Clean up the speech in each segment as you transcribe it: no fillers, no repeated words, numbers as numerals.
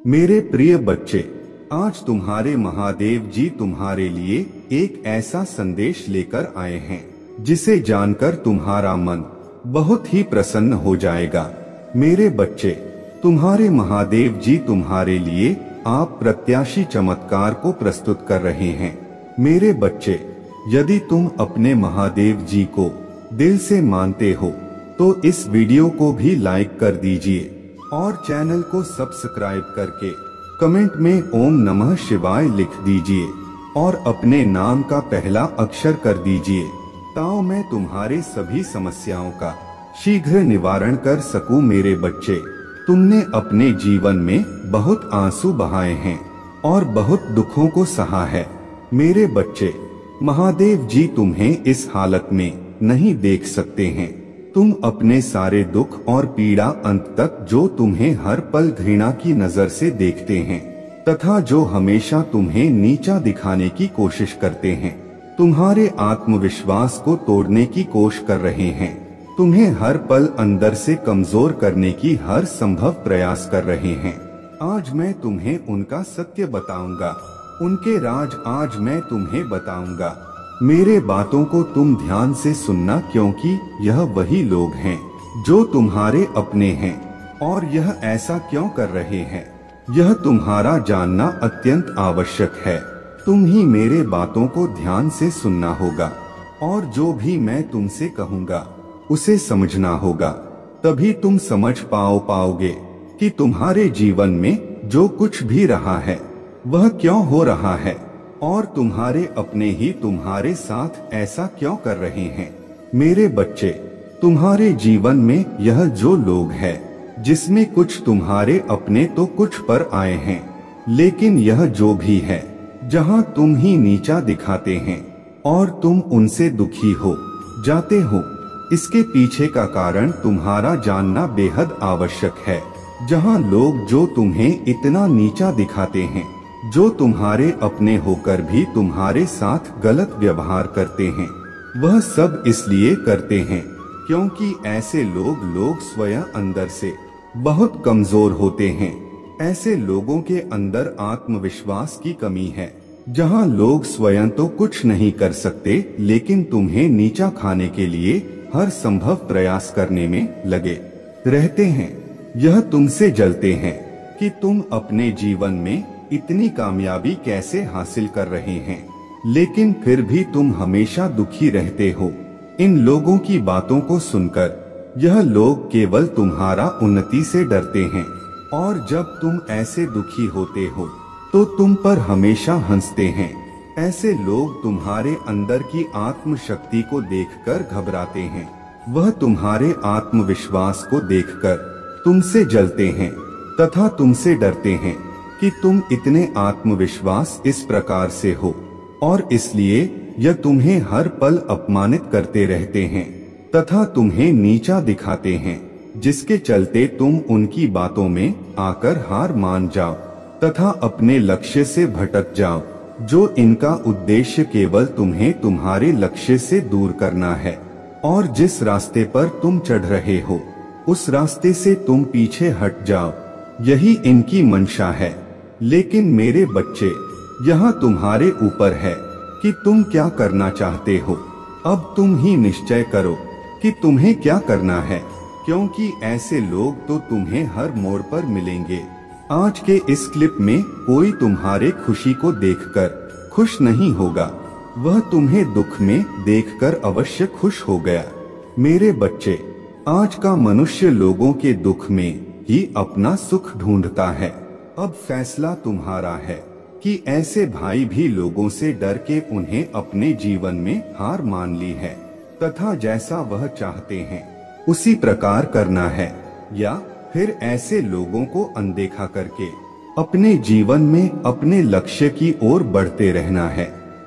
मेरे प्रिय बच्चे, आज तुम्हारे महादेव जी तुम्हारे लिए एक ऐसा संदेश लेकर आए हैं जिसे जानकर तुम्हारा मन बहुत ही प्रसन्न हो जाएगा। मेरे बच्चे, तुम्हारे महादेव जी तुम्हारे लिए आप प्रत्याशी चमत्कार को प्रस्तुत कर रहे हैं। मेरे बच्चे, यदि तुम अपने महादेव जी को दिल से मानते हो तो इस वीडियो को भी लाइक कर दीजिए और चैनल को सब्सक्राइब करके कमेंट में ओम नमः शिवाय लिख दीजिए और अपने नाम का पहला अक्षर कर दीजिए, ताकि मैं तुम्हारे सभी समस्याओं का शीघ्र निवारण कर सकूं। मेरे बच्चे, तुमने अपने जीवन में बहुत आंसू बहाए हैं और बहुत दुखों को सहा है। मेरे बच्चे, महादेव जी तुम्हें इस हालत में नहीं देख सकते हैं। तुम अपने सारे दुख और पीड़ा अंत तक जो तुम्हें हर पल घृणा की नजर से देखते हैं तथा जो हमेशा तुम्हें नीचा दिखाने की कोशिश करते हैं, तुम्हारे आत्मविश्वास को तोड़ने की कोशिश कर रहे हैं, तुम्हें हर पल अंदर से कमजोर करने की हर संभव प्रयास कर रहे हैं। आज मैं तुम्हें उनका सत्य बताऊंगा, उनके राज आज मैं तुम्हें बताऊंगा। मेरे बातों को तुम ध्यान से सुनना, क्योंकि यह वही लोग हैं जो तुम्हारे अपने हैं। और यह ऐसा क्यों कर रहे हैं, यह तुम्हारा जानना अत्यंत आवश्यक है। तुम ही मेरे बातों को ध्यान से सुनना होगा और जो भी मैं तुमसे कहूँगा उसे समझना होगा। तभी तुम समझ पाओगे कि तुम्हारे जीवन में जो कुछ भी रहा है वह क्यों हो रहा है और तुम्हारे अपने ही तुम्हारे साथ ऐसा क्यों कर रहे हैं। मेरे बच्चे, तुम्हारे जीवन में यह जो लोग हैं जिसमें कुछ तुम्हारे अपने तो कुछ पर आए हैं, लेकिन यह जो भी है जहां तुम ही नीचा दिखाते हैं और तुम उनसे दुखी हो जाते हो, इसके पीछे का कारण तुम्हारा जानना बेहद आवश्यक है। जहां लोग जो तुम्हें इतना नीचा दिखाते हैं, जो तुम्हारे अपने होकर भी तुम्हारे साथ गलत व्यवहार करते हैं, वह सब इसलिए करते हैं क्योंकि ऐसे लोग स्वयं अंदर से बहुत कमजोर होते हैं। ऐसे लोगों के अंदर आत्मविश्वास की कमी है। जहां लोग स्वयं तो कुछ नहीं कर सकते, लेकिन तुम्हें नीचा खाने के लिए हर संभव प्रयास करने में लगे रहते हैं। यह तुमसे जलते हैं कि तुम अपने जीवन में इतनी कामयाबी कैसे हासिल कर रहे हैं, लेकिन फिर भी तुम हमेशा दुखी रहते हो। इन लोगों की बातों को सुनकर यह लोग केवल तुम्हारा उन्नति से डरते हैं और जब तुम ऐसे दुखी होते हो तो तुम पर हमेशा हंसते हैं। ऐसे लोग तुम्हारे अंदर की आत्मशक्ति को देखकर घबराते हैं। वह तुम्हारे आत्मविश्वास को देखकर तुमसे जलते हैं तथा तुमसे डरते हैं कि तुम इतने आत्मविश्वास इस प्रकार से हो और इसलिए यह तुम्हें हर पल अपमानित करते रहते हैं तथा तुम्हें नीचा दिखाते हैं, जिसके चलते तुम उनकी बातों में आकर हार मान जाओ तथा अपने लक्ष्य से भटक जाओ, जो इनका उद्देश्य केवल तुम्हें तुम्हारे लक्ष्य से दूर करना है। और जिस रास्ते पर तुम चढ़ रहे हो उस रास्ते से तुम पीछे हट जाओ, यही इनकी मंशा है। लेकिन मेरे बच्चे, यहाँ तुम्हारे ऊपर है कि तुम क्या करना चाहते हो। अब तुम ही निश्चय करो कि तुम्हें क्या करना है, क्योंकि ऐसे लोग तो तुम्हें हर मोड़ पर मिलेंगे। आज के इस क्लिप में कोई तुम्हारे खुशी को देखकर खुश नहीं होगा, वह तुम्हें दुख में देखकर अवश्य खुश हो गया। मेरे बच्चे, आज का मनुष्य लोगों के दुख में ही अपना सुख ढूंढता है। अब फैसला तुम्हारा है कि ऐसे भाई भी लोगों से डर के उन्हें अपने जीवन में हार मान ली है तथा जैसा वह चाहते हैं उसी प्रकार करना है, या फिर ऐसे लोगों को अनदेखा करके अपने जीवन में अपने लक्ष्य की ओर बढ़ते रहना है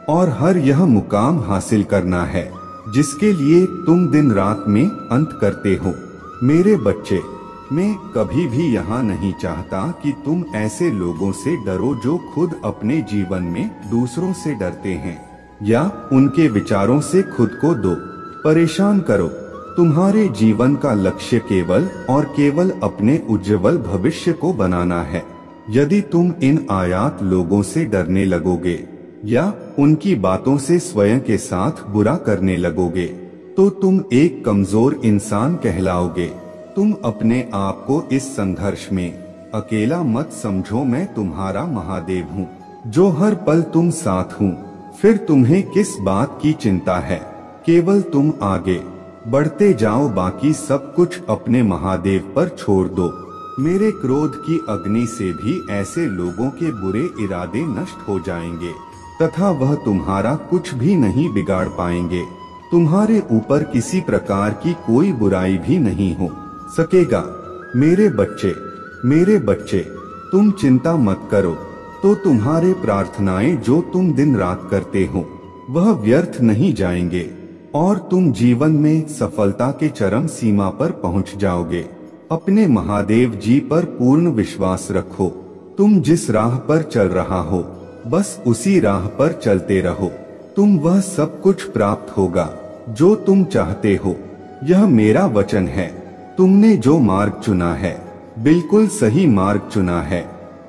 और हर यह मुकाम हासिल करना है जिसके लिए तुम दिन रात में अंत करते हो। मेरे बच्चे, मैं कभी भी यहाँ नहीं चाहता कि तुम ऐसे लोगों से डरो जो खुद अपने जीवन में दूसरों से डरते हैं या उनके विचारों से खुद को दो परेशान करो। तुम्हारे जीवन का लक्ष्य केवल और केवल अपने उज्जवल भविष्य को बनाना है यदि तुम इन आयात लोगों से डरने लगोगे या उनकी बातों से स्वयं के साथ बुरा करने लगोगे तो तुम एक कमजोर इंसान कहलाओगे। तुम अपने आप को इस संघर्ष में अकेला मत समझो, मैं तुम्हारा महादेव हूँ जो हर पल तुम साथ हूँ। फिर तुम्हें किस बात की चिंता है, केवल तुम आगे बढ़ते जाओ, बाकी सब कुछ अपने महादेव पर छोड़ दो। मेरे क्रोध की अग्नि से भी ऐसे लोगों के बुरे इरादे नष्ट हो जाएंगे तथा वह तुम्हारा कुछ भी नहीं बिगाड़ पाएंगे। तुम्हारे ऊपर किसी प्रकार की कोई बुराई भी नहीं हो सकेगा। मेरे बच्चे तुम चिंता मत करो तो तुम्हारे प्रार्थनाएं जो तुम दिन रात करते हो वह व्यर्थ नहीं जाएंगे और तुम जीवन में सफलता के चरम सीमा पर पहुंच जाओगे। अपने महादेव जी पर पूर्ण विश्वास रखो। तुम जिस राह पर चल रहा हो बस उसी राह पर चलते रहो। तुम वह सब कुछ प्राप्त होगा जो तुम चाहते हो। यह मेरा वचन है। तुमने जो मार्ग चुना है बिल्कुल सही मार्ग चुना है।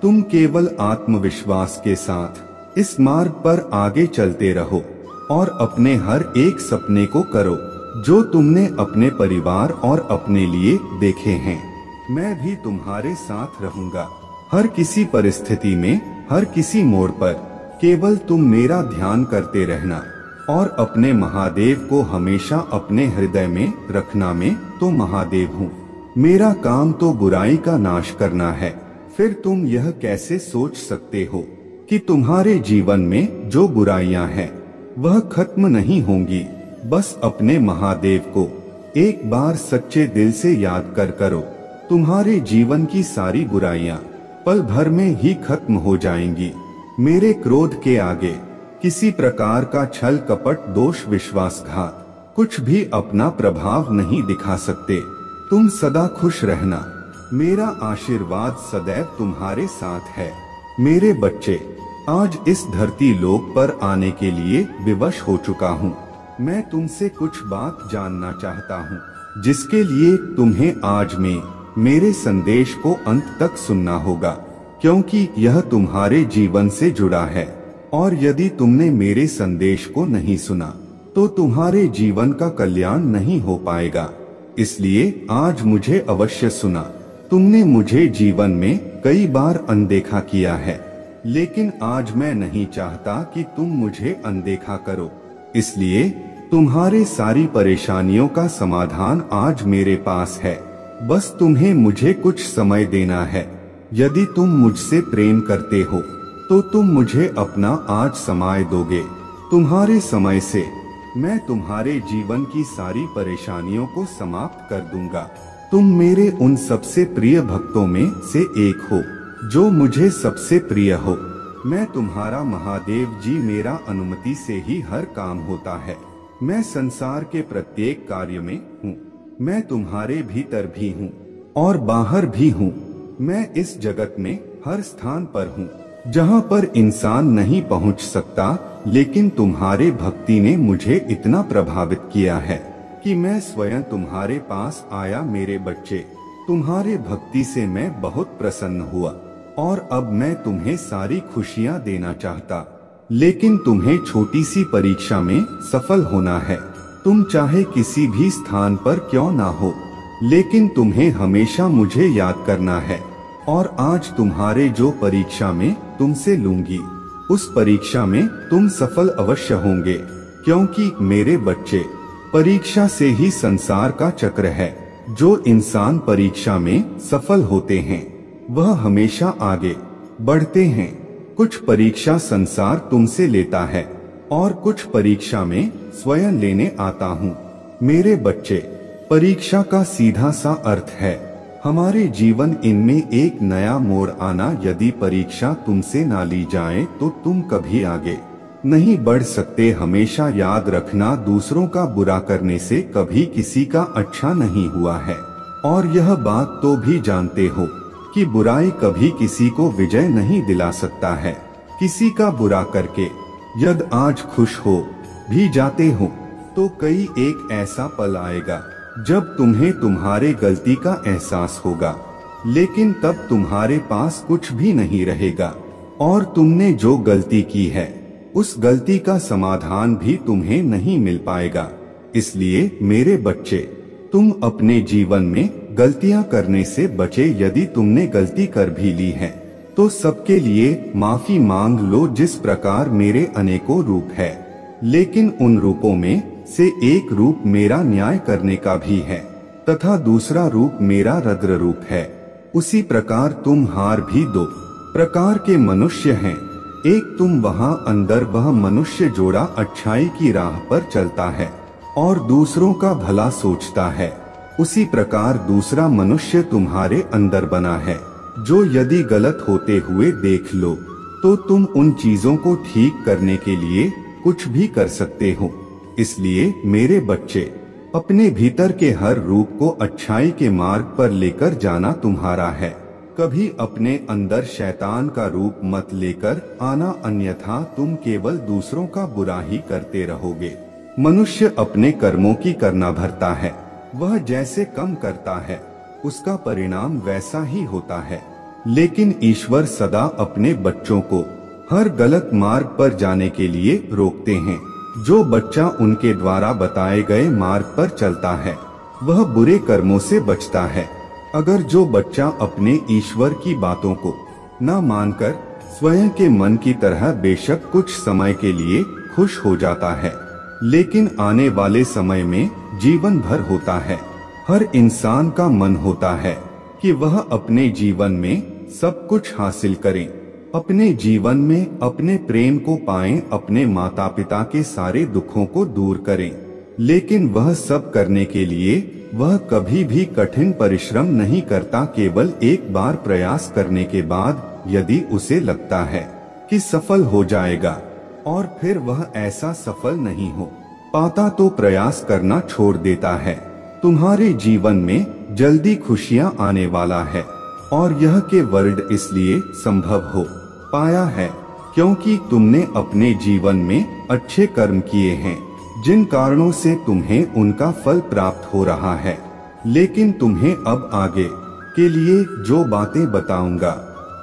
तुम केवल आत्मविश्वास के साथ इस मार्ग पर आगे चलते रहो और अपने हर एक सपने को करो जो तुमने अपने परिवार और अपने लिए देखे हैं। मैं भी तुम्हारे साथ रहूंगा हर किसी परिस्थिति में, हर किसी मोड़ पर। केवल तुम मेरा ध्यान करते रहना और अपने महादेव को हमेशा अपने हृदय में रखना। मैं तो महादेव हूँ, मेरा काम तो बुराई का नाश करना है। फिर तुम यह कैसे सोच सकते हो कि तुम्हारे जीवन में जो बुराइयां हैं वह खत्म नहीं होंगी। बस अपने महादेव को एक बार सच्चे दिल से याद कर करो, तुम्हारे जीवन की सारी बुराइयां पल भर में ही खत्म हो जाएंगी। मेरे क्रोध के आगे किसी प्रकार का छल कपट दोष विश्वासघात कुछ भी अपना प्रभाव नहीं दिखा सकते। तुम सदा खुश रहना, मेरा आशीर्वाद सदैव तुम्हारे साथ है। मेरे बच्चे, आज इस धरती लोक पर आने के लिए विवश हो चुका हूँ। मैं तुमसे कुछ बात जानना चाहता हूँ जिसके लिए तुम्हें आज में मेरे संदेश को अंत तक सुनना होगा, क्योंकि यह तुम्हारे जीवन से जुड़ा है। और यदि तुमने मेरे संदेश को नहीं सुना तो तुम्हारे जीवन का कल्याण नहीं हो पाएगा। इसलिए आज मुझे अवश्य सुना। तुमने मुझे जीवन में कई बार अनदेखा किया है, लेकिन आज मैं नहीं चाहता कि तुम मुझे अनदेखा करो। इसलिए तुम्हारे सारी परेशानियों का समाधान आज मेरे पास है। बस तुम्हें मुझे कुछ समय देना है। यदि तुम मुझसे प्रेम करते हो तो तुम मुझे अपना आज समय दोगे। तुम्हारे समय से मैं तुम्हारे जीवन की सारी परेशानियों को समाप्त कर दूंगा। तुम मेरे उन सबसे प्रिय भक्तों में से एक हो जो मुझे सबसे प्रिय हो। मैं तुम्हारा महादेव जी, मेरा अनुमति से ही हर काम होता है। मैं संसार के प्रत्येक कार्य में हूँ। मैं तुम्हारे भीतर भी हूँ और बाहर भी हूँ। मैं इस जगत में हर स्थान पर हूँ जहाँ पर इंसान नहीं पहुँच सकता, लेकिन तुम्हारे भक्ति ने मुझे इतना प्रभावित किया है कि मैं स्वयं तुम्हारे पास आया। मेरे बच्चे, तुम्हारे भक्ति से मैं बहुत प्रसन्न हुआ और अब मैं तुम्हें सारी खुशियाँ देना चाहता, लेकिन तुम्हें छोटी सी परीक्षा में सफल होना है। तुम चाहे किसी भी स्थान पर क्यों ना हो, लेकिन तुम्हें हमेशा मुझे याद करना है। और आज तुम्हारे जो परीक्षा में तुमसे लूंगी उस परीक्षा में तुम सफल अवश्य होंगे, क्योंकि मेरे बच्चे, परीक्षा से ही संसार का चक्र है। जो इंसान परीक्षा में सफल होते हैं वह हमेशा आगे बढ़ते हैं। कुछ परीक्षा संसार तुमसे लेता है और कुछ परीक्षा में स्वयं लेने आता हूँ। मेरे बच्चे, परीक्षा का सीधा सा अर्थ है हमारे जीवन इनमें एक नया मोड़ आना। यदि परीक्षा तुमसे ना ली जाए तो तुम कभी आगे नहीं बढ़ सकते। हमेशा याद रखना, दूसरों का बुरा करने से कभी किसी का अच्छा नहीं हुआ है। और यह बात तो भी जानते हो कि बुराई कभी किसी को विजय नहीं दिला सकता है। किसी का बुरा करके यदि आज खुश हो भी जाते हो तो कई एक ऐसा पल आएगा जब तुम्हें तुम्हारे गलती का एहसास होगा, लेकिन तब तुम्हारे पास कुछ भी नहीं रहेगा और तुमने जो गलती की है उस गलती का समाधान भी तुम्हें नहीं मिल पाएगा। इसलिए मेरे बच्चे, तुम अपने जीवन में गलतियां करने से बचे। यदि तुमने गलती कर भी ली है तो सबके लिए माफी मांग लो। जिस प्रकार मेरे अनेकों रूप है, लेकिन उन रूपों में से एक रूप मेरा न्याय करने का भी है तथा दूसरा रूप मेरा रद्र रूप है। उसी प्रकार तुम हार भी दो प्रकार के मनुष्य हैं। एक तुम वहां अंदर वह मनुष्य जोड़ा अच्छाई की राह पर चलता है और दूसरों का भला सोचता है। उसी प्रकार दूसरा मनुष्य तुम्हारे अंदर बना है, जो यदि गलत होते हुए देख लो तो तुम उन चीजों को ठीक करने के लिए कुछ भी कर सकते हो। इसलिए मेरे बच्चे, अपने भीतर के हर रूप को अच्छाई के मार्ग पर लेकर जाना तुम्हारा है। कभी अपने अंदर शैतान का रूप मत लेकर आना, अन्यथा तुम केवल दूसरों का बुरा ही करते रहोगे। मनुष्य अपने कर्मों की करना भरता है, वह जैसे कम करता है उसका परिणाम वैसा ही होता है। लेकिन ईश्वर सदा अपने बच्चों को हर गलत मार्ग पर जाने के लिए रोकते हैं। जो बच्चा उनके द्वारा बताए गए मार्ग पर चलता है वह बुरे कर्मों से बचता है। अगर जो बच्चा अपने ईश्वर की बातों को न मानकर स्वयं के मन की तरह बेशक कुछ समय के लिए खुश हो जाता है, लेकिन आने वाले समय में जीवन भर होता है। हर इंसान का मन होता है कि वह अपने जीवन में सब कुछ हासिल करे, अपने जीवन में अपने प्रेम को पाएं, अपने माता पिता के सारे दुखों को दूर करें। लेकिन वह सब करने के लिए वह कभी भी कठिन परिश्रम नहीं करता। केवल एक बार प्रयास करने के बाद यदि उसे लगता है कि सफल हो जाएगा और फिर वह ऐसा सफल नहीं हो पाता तो प्रयास करना छोड़ देता है। तुम्हारे जीवन में जल्दी खुशियां आने वाला है और यह केवल इसलिए संभव हो पाया है क्योंकि तुमने अपने जीवन में अच्छे कर्म किए हैं, जिन कारणों से तुम्हें उनका फल प्राप्त हो रहा है। लेकिन तुम्हें अब आगे के लिए जो बातें बताऊंगा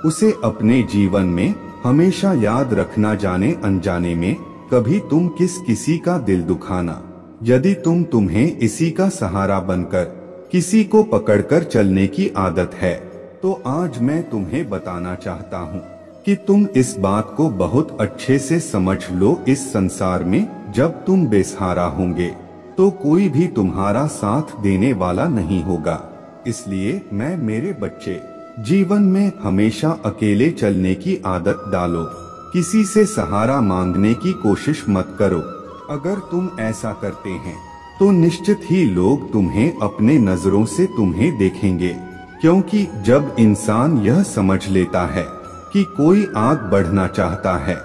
उसे अपने जीवन में हमेशा याद रखना। जाने अनजाने में कभी तुम किसी का दिल दुखाना, यदि तुम्हें इसी का सहारा बनकर किसी को पकड़कर चलने की आदत है, तो आज मैं तुम्हें बताना चाहता हूँ कि तुम इस बात को बहुत अच्छे से समझ लो। इस संसार में जब तुम बेसहारा होंगे तो कोई भी तुम्हारा साथ देने वाला नहीं होगा। इसलिए मैं मेरे बच्चे, जीवन में हमेशा अकेले चलने की आदत डालो, किसी से सहारा मांगने की कोशिश मत करो। अगर तुम ऐसा करते हैं तो निश्चित ही लोग तुम्हें अपने नजरों से तुम्हें देखेंगे, क्योंकि जब इंसान यह समझ लेता है कि कोई आगे बढ़ना चाहता है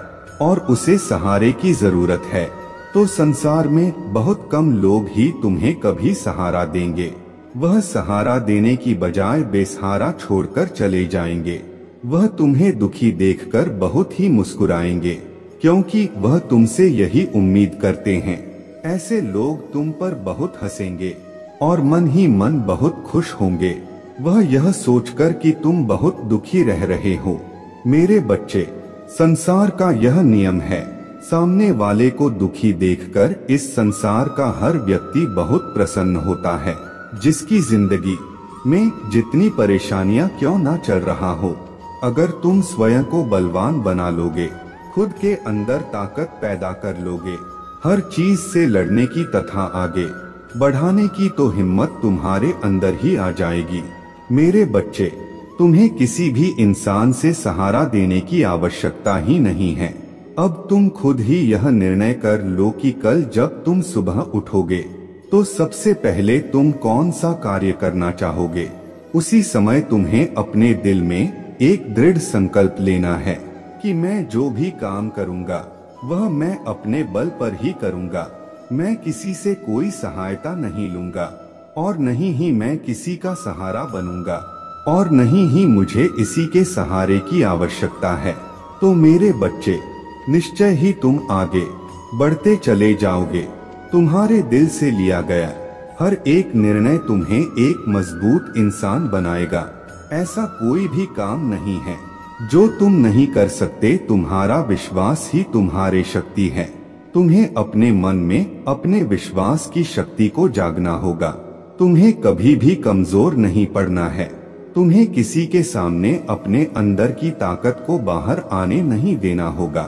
और उसे सहारे की जरूरत है, तो संसार में बहुत कम लोग ही तुम्हें कभी सहारा देंगे। वह सहारा देने की बजाय बेसहारा छोड़कर चले जाएंगे। वह तुम्हें दुखी देखकर बहुत ही मुस्कुराएंगे, क्योंकि वह तुमसे यही उम्मीद करते हैं। ऐसे लोग तुम पर बहुत हंसेंगे और मन ही मन बहुत खुश होंगे, वह यह सोचकर कि तुम बहुत दुखी रह रहे हो। मेरे बच्चे, संसार का यह नियम है, सामने वाले को दुखी देखकर इस संसार का हर व्यक्ति बहुत प्रसन्न होता है। जिसकी जिंदगी में जितनी परेशानियां क्यों ना चल रहा हो, अगर तुम स्वयं को बलवान बना लोगे, खुद के अंदर ताकत पैदा कर लोगे, हर चीज से लड़ने की तथा आगे बढ़ाने की, तो हिम्मत तुम्हारे अंदर ही आ जाएगी। मेरे बच्चे, तुम्हें किसी भी इंसान से सहारा देने की आवश्यकता ही नहीं है। अब तुम खुद ही यह निर्णय कर लो कि कल जब तुम सुबह उठोगे तो सबसे पहले तुम कौन सा कार्य करना चाहोगे। उसी समय तुम्हें अपने दिल में एक दृढ़ संकल्प लेना है कि मैं जो भी काम करूंगा वह मैं अपने बल पर ही करूंगा। मैं किसी से कोई सहायता नहीं लूंगा और नहीं ही मैं किसी का सहारा बनूंगा और नहीं ही मुझे इसी के सहारे की आवश्यकता है। तो मेरे बच्चे, निश्चय ही तुम आगे बढ़ते चले जाओगे। तुम्हारे दिल से लिया गया हर एक निर्णय तुम्हें एक मजबूत इंसान बनाएगा। ऐसा कोई भी काम नहीं है जो तुम नहीं कर सकते। तुम्हारा विश्वास ही तुम्हारी शक्ति है। तुम्हें अपने मन में अपने विश्वास की शक्ति को जागना होगा। तुम्हें कभी भी कमजोर नहीं पड़ना है। तुम्हें किसी के सामने अपने अंदर की ताकत को बाहर आने नहीं देना होगा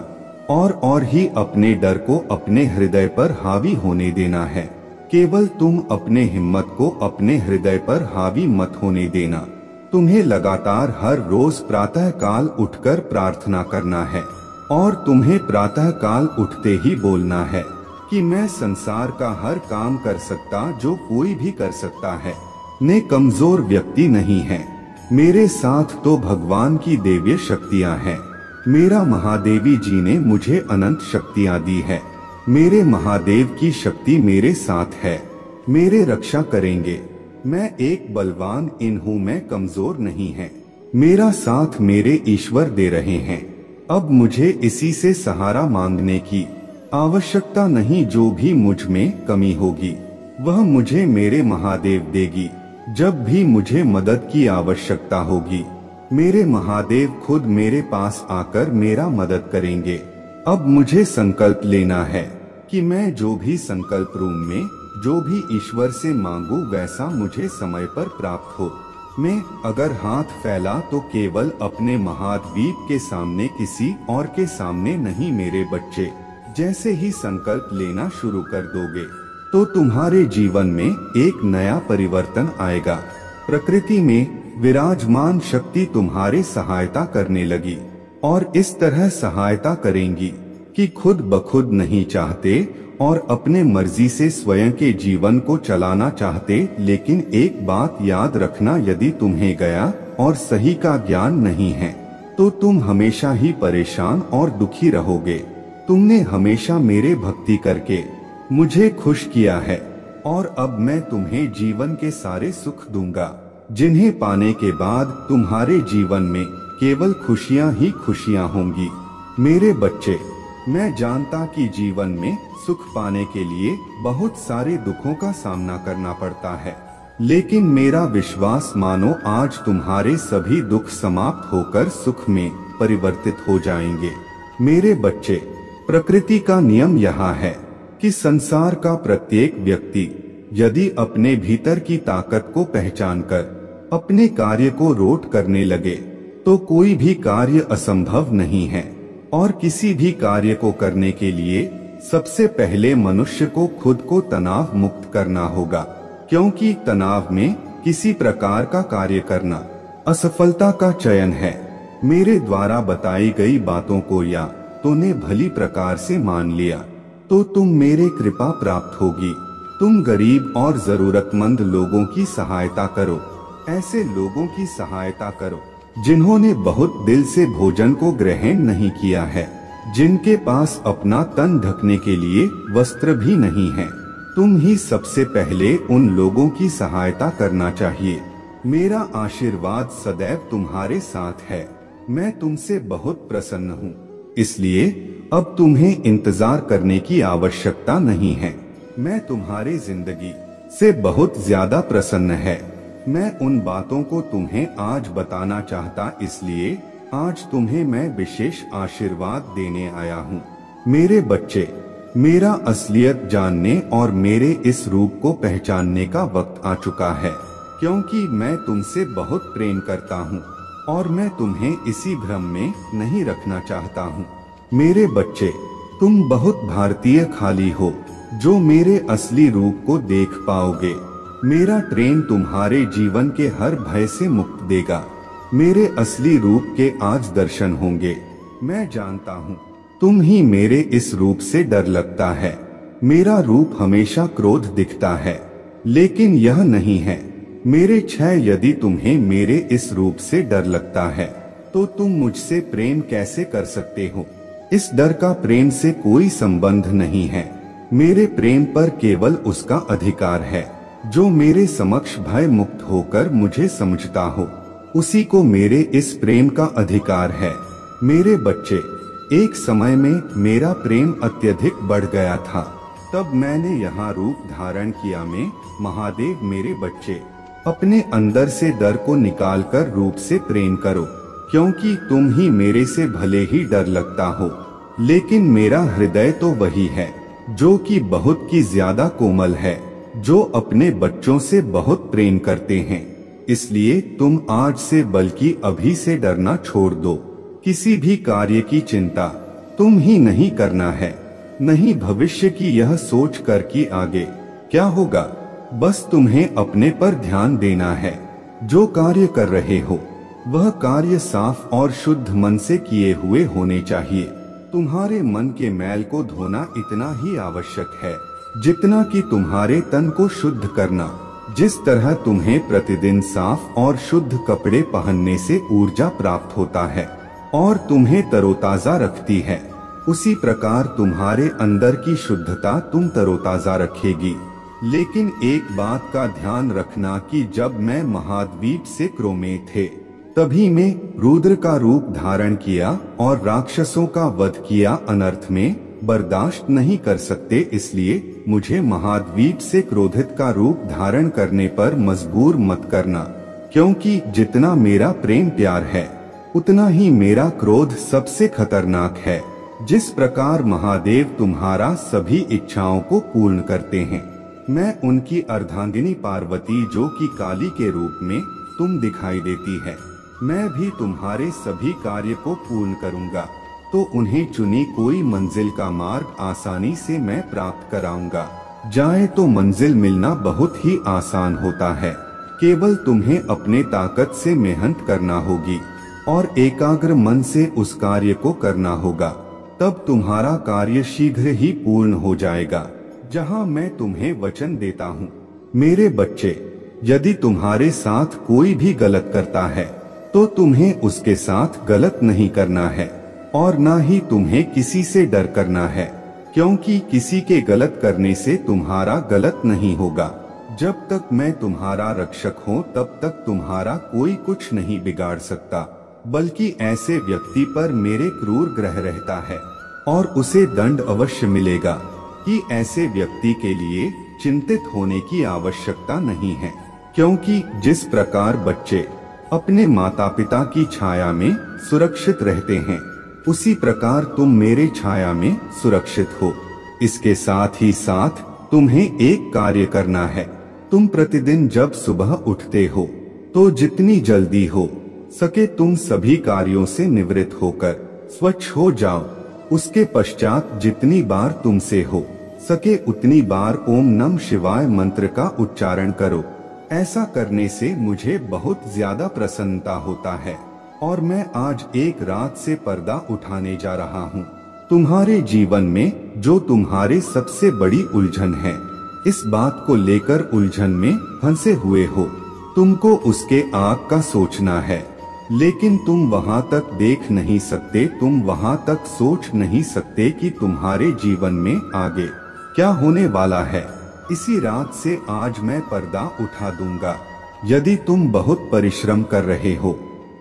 और ही अपने डर को अपने हृदय पर हावी होने देना है। केवल तुम अपने हिम्मत को अपने हृदय पर हावी मत होने देना। तुम्हें लगातार हर रोज प्रातः काल उठकर प्रार्थना करना है और तुम्हें प्रातः काल उठते ही बोलना है कि मैं संसार का हर काम कर सकता जो कोई भी कर सकता है। मैं कमजोर व्यक्ति नहीं है। मेरे साथ तो भगवान की दिव्य शक्तियां हैं। मेरा महादेवी जी ने मुझे अनंत शक्तियां दी है। मेरे महादेव की शक्ति मेरे साथ है। मेरे रक्षा करेंगे। मैं एक बलवान इन हूँ, मैं कमजोर नहीं है। मेरा साथ मेरे ईश्वर दे रहे हैं। अब मुझे इसी से सहारा मांगने की आवश्यकता नहीं। जो भी मुझ में कमी होगी वह मुझे मेरे महादेव देगी। जब भी मुझे मदद की आवश्यकता होगी मेरे महादेव खुद मेरे पास आकर मेरा मदद करेंगे। अब मुझे संकल्प लेना है कि मैं जो भी संकल्प रूम में जो भी ईश्वर से मांगू वैसा मुझे समय पर प्राप्त हो। मैं अगर हाथ फैला तो केवल अपने महाद्वीप के सामने, किसी और के सामने नहीं। मेरे बच्चे, जैसे ही संकल्प लेना शुरू कर दोगे तो तुम्हारे जीवन में एक नया परिवर्तन आएगा। प्रकृति में विराजमान शक्ति तुम्हारे सहायता करने लगी और इस तरह सहायता करेंगी कि खुद ब खुद नहीं चाहते और अपने मर्जी से स्वयं के जीवन को चलाना चाहते। लेकिन एक बात याद रखना, यदि तुम्हें गया और सही का ज्ञान नहीं है तो तुम हमेशा ही परेशान और दुखी रहोगे। तुमने हमेशा मेरे भक्ति करके मुझे खुश किया है और अब मैं तुम्हें जीवन के सारे सुख दूंगा, जिन्हें पाने के बाद तुम्हारे जीवन में केवल खुशियां ही खुशियां होंगी। मेरे बच्चे, मैं जानता कि जीवन में सुख पाने के लिए बहुत सारे दुखों का सामना करना पड़ता है, लेकिन मेरा विश्वास मानो आज तुम्हारे सभी दुख समाप्त होकर सुख में परिवर्तित हो जाएंगे। मेरे बच्चे, प्रकृति का नियम यहाँ है कि संसार का प्रत्येक व्यक्ति यदि अपने भीतर की ताकत को पहचानकर अपने कार्य को रोट करने लगे तो कोई भी कार्य असंभव नहीं है। और किसी भी कार्य को करने के लिए सबसे पहले मनुष्य को खुद को तनाव मुक्त करना होगा, क्योंकि तनाव में किसी प्रकार का कार्य करना असफलता का चयन है। मेरे द्वारा बताई गई बातों को या तूने भली प्रकार से मान लिया तो तुम मेरे कृपा प्राप्त होगी। तुम गरीब और जरूरतमंद लोगों की सहायता करो। ऐसे लोगों की सहायता करो जिन्होंने बहुत दिल से भोजन को ग्रहण नहीं किया है, जिनके पास अपना तन ढकने के लिए वस्त्र भी नहीं है। तुम ही सबसे पहले उन लोगों की सहायता करना चाहिए। मेरा आशीर्वाद सदैव तुम्हारे साथ है। मैं तुमसे बहुत प्रसन्न हूँ, इसलिए अब तुम्हें इंतजार करने की आवश्यकता नहीं है। मैं तुम्हारी जिंदगी से बहुत ज्यादा प्रसन्न है। मैं उन बातों को तुम्हें आज बताना चाहता, इसलिए आज तुम्हें मैं विशेष आशीर्वाद देने आया हूँ। मेरे बच्चे, मेरा असलियत जानने और मेरे इस रूप को पहचानने का वक्त आ चुका है, क्योंकि मैं तुमसे बहुत प्रेम करता हूँ और मैं तुम्हें इसी भ्रम में नहीं रखना चाहता हूँ। मेरे बच्चे, तुम बहुत भारतीय खाली हो जो मेरे असली रूप को देख पाओगे। मेरा ट्रेन तुम्हारे जीवन के हर भय से मुक्त देगा। मेरे असली रूप के आज दर्शन होंगे। मैं जानता हूँ तुम ही मेरे इस रूप से डर लगता है। मेरा रूप हमेशा क्रोध दिखता है, लेकिन यह नहीं है। मेरे क्षय, यदि तुम्हें मेरे इस रूप से डर लगता है तो तुम मुझसे प्रेम कैसे कर सकते हो? इस डर का प्रेम से कोई संबंध नहीं है। मेरे प्रेम पर केवल उसका अधिकार है जो मेरे समक्ष भय मुक्त होकर मुझे समझता हो, उसी को मेरे इस प्रेम का अधिकार है। मेरे बच्चे, एक समय में मेरा प्रेम अत्यधिक बढ़ गया था, तब मैंने यहाँ रूप धारण किया। मैं महादेव, मेरे बच्चे, अपने अंदर से डर को निकालकर रूप से प्रेम करो, क्योंकि तुम ही मेरे से भले ही डर लगता हो, लेकिन मेरा हृदय तो वही है जो कि बहुत की ज्यादा कोमल है, जो अपने बच्चों से बहुत प्रेम करते हैं। इसलिए तुम आज से बल्कि अभी से डरना छोड़ दो। किसी भी कार्य की चिंता तुम ही नहीं करना है, नहीं भविष्य की यह सोच कर कि आगे क्या होगा। बस तुम्हें अपने पर ध्यान देना है। जो कार्य कर रहे हो वह कार्य साफ और शुद्ध मन से किए हुए होने चाहिए। तुम्हारे मन के मैल को धोना इतना ही आवश्यक है जितना कि तुम्हारे तन को शुद्ध करना। जिस तरह तुम्हें प्रतिदिन साफ और शुद्ध कपड़े पहनने से ऊर्जा प्राप्त होता है और तुम्हें तरोताजा रखती है, उसी प्रकार तुम्हारे अंदर की शुद्धता तुम तरोताजा रखेगी। लेकिन एक बात का ध्यान रखना कि जब मैं महाद्वीप से क्रो में थे तभी मैं रुद्र का रूप धारण किया और राक्षसों का वध किया। अनर्थ में बर्दाश्त नहीं कर सकते, इसलिए मुझे महाद्वीप से क्रोधित का रूप धारण करने पर मजबूर मत करना, क्योंकि जितना मेरा प्रेम प्यार है उतना ही मेरा क्रोध सबसे खतरनाक है। जिस प्रकार महादेव तुम्हारा सभी इच्छाओं को पूर्ण करते हैं, मैं उनकी अर्धांगिनी पार्वती जो कि काली के रूप में तुम दिखाई देती है, मैं भी तुम्हारे सभी कार्य को पूर्ण करूंगा। तो उन्हें चुनी कोई मंजिल का मार्ग आसानी से मैं प्राप्त कराऊंगा। जाए तो मंजिल मिलना बहुत ही आसान होता है, केवल तुम्हें अपने ताकत से मेहनत करना होगी और एकाग्र मन से उस कार्य को करना होगा, तब तुम्हारा कार्य शीघ्र ही पूर्ण हो जाएगा। जहां मैं तुम्हें वचन देता हूं, मेरे बच्चे, यदि तुम्हारे साथ कोई भी गलत करता है तो तुम्हें उसके साथ गलत नहीं करना है और ना ही तुम्हें किसी से डर करना है, क्योंकि किसी के गलत करने से तुम्हारा गलत नहीं होगा। जब तक मैं तुम्हारा रक्षक हूँ तब तक तुम्हारा कोई कुछ नहीं बिगाड़ सकता, बल्कि ऐसे व्यक्ति पर मेरे क्रूर ग्रह रहता है और उसे दंड अवश्य मिलेगा कि ऐसे व्यक्ति के लिए चिंतित होने की आवश्यकता नहीं है, क्योंकि जिस प्रकार बच्चे अपने माता पिता की छाया में सुरक्षित रहते हैं, उसी प्रकार तुम मेरे छाया में सुरक्षित हो। इसके साथ ही साथ तुम्हें एक कार्य करना है। तुम प्रतिदिन जब सुबह उठते हो तो जितनी जल्दी हो सके तुम सभी कार्यों से निवृत्त होकर स्वच्छ हो जाओ। उसके पश्चात जितनी बार तुमसे हो सके उतनी बार ओम नमः शिवाय मंत्र का उच्चारण करो। ऐसा करने से मुझे बहुत ज्यादा प्रसन्नता होता है और मैं आज एक रात से पर्दा उठाने जा रहा हूँ। तुम्हारे जीवन में जो तुम्हारे सबसे बड़ी उलझन है, इस बात को लेकर उलझन में फंसे हुए हो, तुमको उसके आग का सोचना है, लेकिन तुम वहां तक देख नहीं सकते, तुम वहां तक सोच नहीं सकते कि तुम्हारे जीवन में आगे क्या होने वाला है। इसी रात से आज मैं पर्दा उठा दूंगा। यदि तुम बहुत परिश्रम कर रहे हो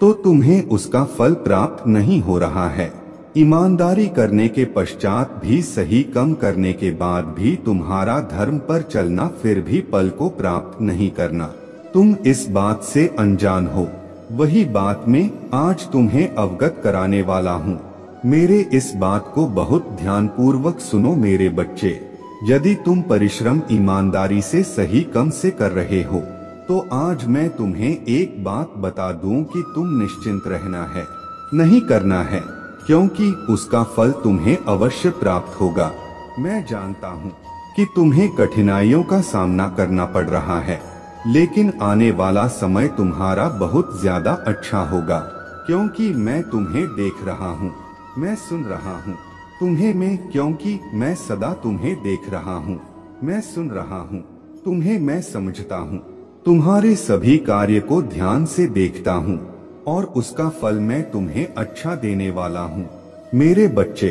तो तुम्हें उसका फल प्राप्त नहीं हो रहा है। ईमानदारी करने के पश्चात भी, सही कम करने के बाद भी तुम्हारा धर्म पर चलना फिर भी फल को प्राप्त नहीं करना, तुम इस बात से अनजान हो। वही बात मैं आज तुम्हें अवगत कराने वाला हूँ। मेरे इस बात को बहुत ध्यानपूर्वक सुनो मेरे बच्चे। यदि तुम परिश्रम ईमानदारी से सही कम से कर रहे हो तो आज मैं तुम्हें एक बात बता दूं कि तुम निश्चिंत रहना है, नहीं करना है, क्योंकि उसका फल तुम्हें अवश्य प्राप्त होगा। मैं जानता हूँ कि तुम्हें कठिनाइयों का सामना करना पड़ रहा है, लेकिन आने वाला समय तुम्हारा बहुत ज्यादा अच्छा होगा, क्योंकि मैं तुम्हें देख रहा हूँ, मैं सुन रहा हूँ तुम्हें, क्योंकि मैं सदा तुम्हें देख रहा हूँ, मैं सुन रहा हूँ तुम्हें, मैं समझता हूँ, तुम्हारे सभी कार्य को ध्यान से देखता हूँ और उसका फल मैं तुम्हें अच्छा देने वाला हूँ। मेरे बच्चे,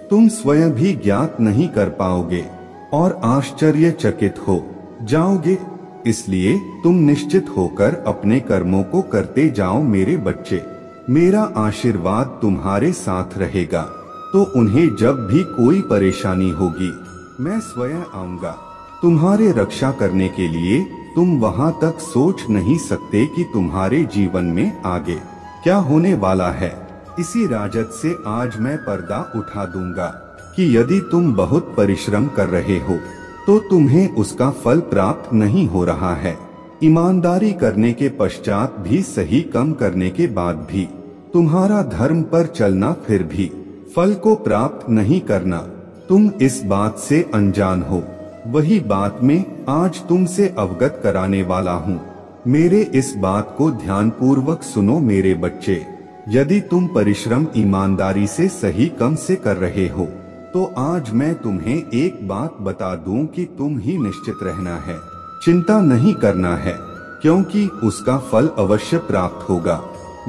तुम स्वयं भी ज्ञात नहीं कर पाओगे और आश्चर्यचकित हो जाओगे, इसलिए तुम निश्चित होकर अपने कर्मों को करते जाओ मेरे बच्चे। मेरा आशीर्वाद तुम्हारे साथ रहेगा, तो उन्हें जब भी कोई परेशानी होगी मैं स्वयं आऊंगा तुम्हारे रक्षा करने के लिए। तुम वहां तक सोच नहीं सकते कि तुम्हारे जीवन में आगे क्या होने वाला है। इसी राजत से आज मैं पर्दा उठा दूंगा कि यदि तुम बहुत परिश्रम कर रहे हो तो तुम्हें उसका फल प्राप्त नहीं हो रहा है। ईमानदारी करने के पश्चात भी, सही कम करने के बाद भी, तुम्हारा धर्म पर चलना फिर भी फल को प्राप्त नहीं करना, तुम इस बात से अनजान हो। वही बात मैं आज तुमसे अवगत कराने वाला हूँ। मेरे इस बात को ध्यानपूर्वक सुनो मेरे बच्चे। यदि तुम परिश्रम ईमानदारी से, सही कम से कर रहे हो तो आज मैं तुम्हें एक बात बता दूं कि तुम ही निश्चित रहना है, चिंता नहीं करना है, क्योंकि उसका फल अवश्य प्राप्त होगा।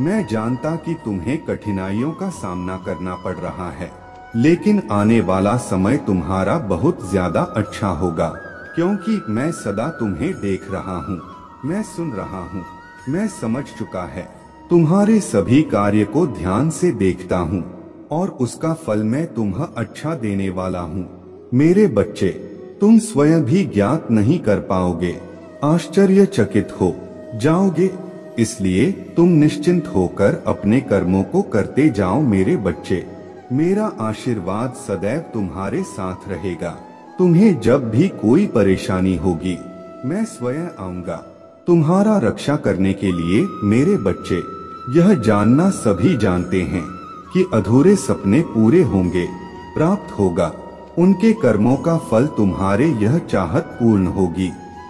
मैं जानता कि तुम्हें कठिनाइयों का सामना करना पड़ रहा है, लेकिन आने वाला समय तुम्हारा बहुत ज्यादा अच्छा होगा, क्योंकि मैं सदा तुम्हें देख रहा हूँ, मैं सुन रहा हूँ, मैं समझ चुका है। तुम्हारे सभी कार्य को ध्यान से देखता हूँ और उसका फल मैं तुम्हें अच्छा देने वाला हूँ। मेरे बच्चे, तुम स्वयं भी ज्ञात नहीं कर पाओगे, आश्चर्यचकित हो जाओगे। इसलिए तुम निश्चिंत होकर अपने कर्मों को करते जाओ मेरे बच्चे। मेरा आशीर्वाद सदैव तुम्हारे साथ रहेगा। तुम्हें जब भी कोई परेशानी होगी मैं स्वयं आऊंगा तुम्हारा रक्षा करने के लिए। मेरे बच्चे, यह जानना सभी जानते हैं कि अधूरे सपने पूरे होंगे, प्राप्त होगा। उनके कर्मों का फल तुम्हारे यह चाहत पूर्ण होगी।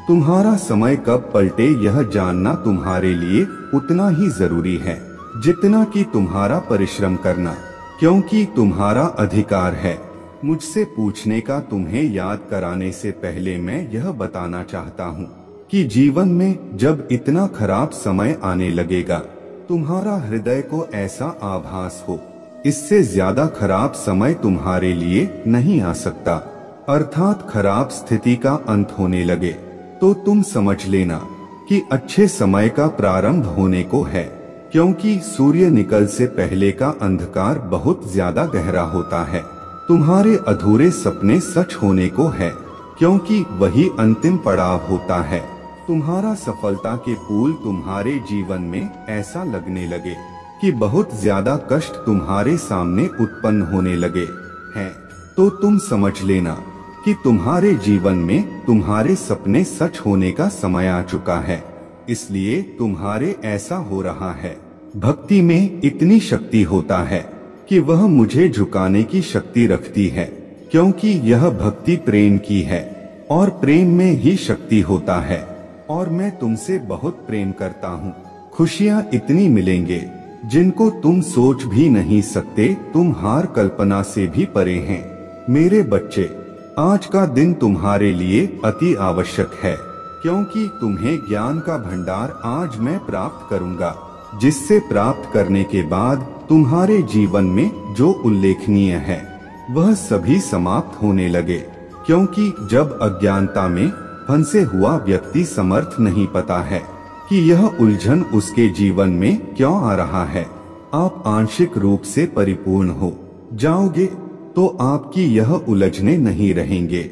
तुम्हारा समय कब पलटे यह जानना तुम्हारे लिए उतना ही जरूरी है जितना कि तुम्हारा परिश्रम करना, क्योंकि तुम्हारा अधिकार है। मुझसे पूछने का तुम्हें याद कराने से पहले मैं यह बताना चाहता हूँ कि जीवन में जब इतना खराब समय आने लगेगा, तुम्हारा हृदय को ऐसा आभास हो इससे ज्यादा खराब समय तुम्हारे लिए नहीं आ सकता, अर्थात खराब स्थिति का अंत होने लगे, तो तुम समझ लेना कि अच्छे समय का प्रारंभ होने को है। क्योंकि सूर्य निकल से पहले का अंधकार बहुत ज्यादा गहरा होता है। तुम्हारे अधूरे सपने सच होने को है, क्योंकि वही अंतिम पड़ाव होता है। तुम्हारा सफलता के पुल तुम्हारे जीवन में ऐसा लगने लगे कि बहुत ज्यादा कष्ट तुम्हारे सामने उत्पन्न होने लगे हैं, तो तुम समझ लेना कि तुम्हारे जीवन में तुम्हारे सपने सच होने का समय आ चुका है। इसलिए तुम्हारे ऐसा हो रहा है। भक्ति में इतनी शक्ति होता है कि वह मुझे झुकाने की शक्ति रखती है, क्योंकि यह भक्ति प्रेम की है और प्रेम में ही शक्ति होता है। और मैं तुमसे बहुत प्रेम करता हूँ। खुशियाँ इतनी मिलेंगे जिनको तुम सोच भी नहीं सकते, तुम हार कल्पना से भी परे हैं। मेरे बच्चे, आज का दिन तुम्हारे लिए अति आवश्यक है, क्योंकि तुम्हें ज्ञान का भंडार आज मैं प्राप्त करूंगा, जिससे प्राप्त करने के बाद तुम्हारे जीवन में जो उल्लेखनीय है वह सभी समाप्त होने लगे। क्योंकि जब अज्ञानता में फंसे हुआ व्यक्ति समर्थ नहीं पता है कि यह उलझन उसके जीवन में क्यों आ रहा है, आप आंशिक रूप से परिपूर्ण हो जाओगे तो आपकी यह उलझने नहीं रहेंगे,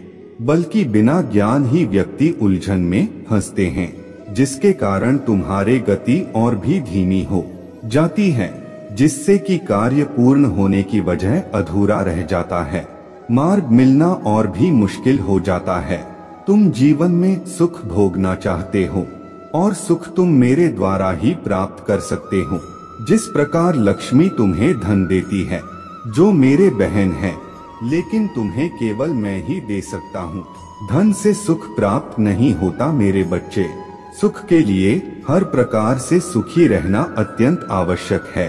बल्कि बिना ज्ञान ही व्यक्ति उलझन में फंसते हैं, जिसके कारण तुम्हारे गति और भी धीमी हो जाती है, जिससे कि कार्य पूर्ण होने की वजह अधूरा रह जाता है, मार्ग मिलना और भी मुश्किल हो जाता है। तुम जीवन में सुख भोगना चाहते हो और सुख तुम मेरे द्वारा ही प्राप्त कर सकते हो। जिस प्रकार लक्ष्मी तुम्हें धन देती है जो मेरे बहन है, लेकिन तुम्हें केवल मैं ही दे सकता हूँ। धन से सुख प्राप्त नहीं होता मेरे बच्चे। सुख के लिए हर प्रकार से सुखी रहना अत्यंत आवश्यक है,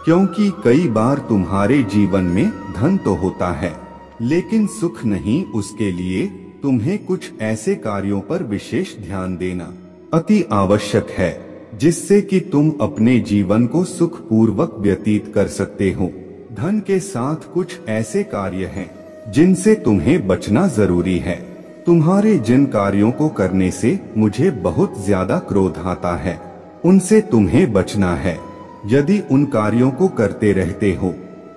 क्योंकि कई बार तुम्हारे जीवन में धन तो होता है लेकिन सुख नहीं। उसके लिए तुम्हें कुछ ऐसे कार्यों पर विशेष ध्यान देना अति आवश्यक है, जिससे कि तुम अपने जीवन को सुख पूर्वक व्यतीत कर सकते हो। धन के साथ कुछ ऐसे कार्य हैं जिनसे तुम्हें बचना जरूरी है। तुम्हारे जिन कार्यों को करने से मुझे बहुत ज्यादा क्रोध आता है, उनसे तुम्हें बचना है। यदि उन कार्यों को करते रहते हो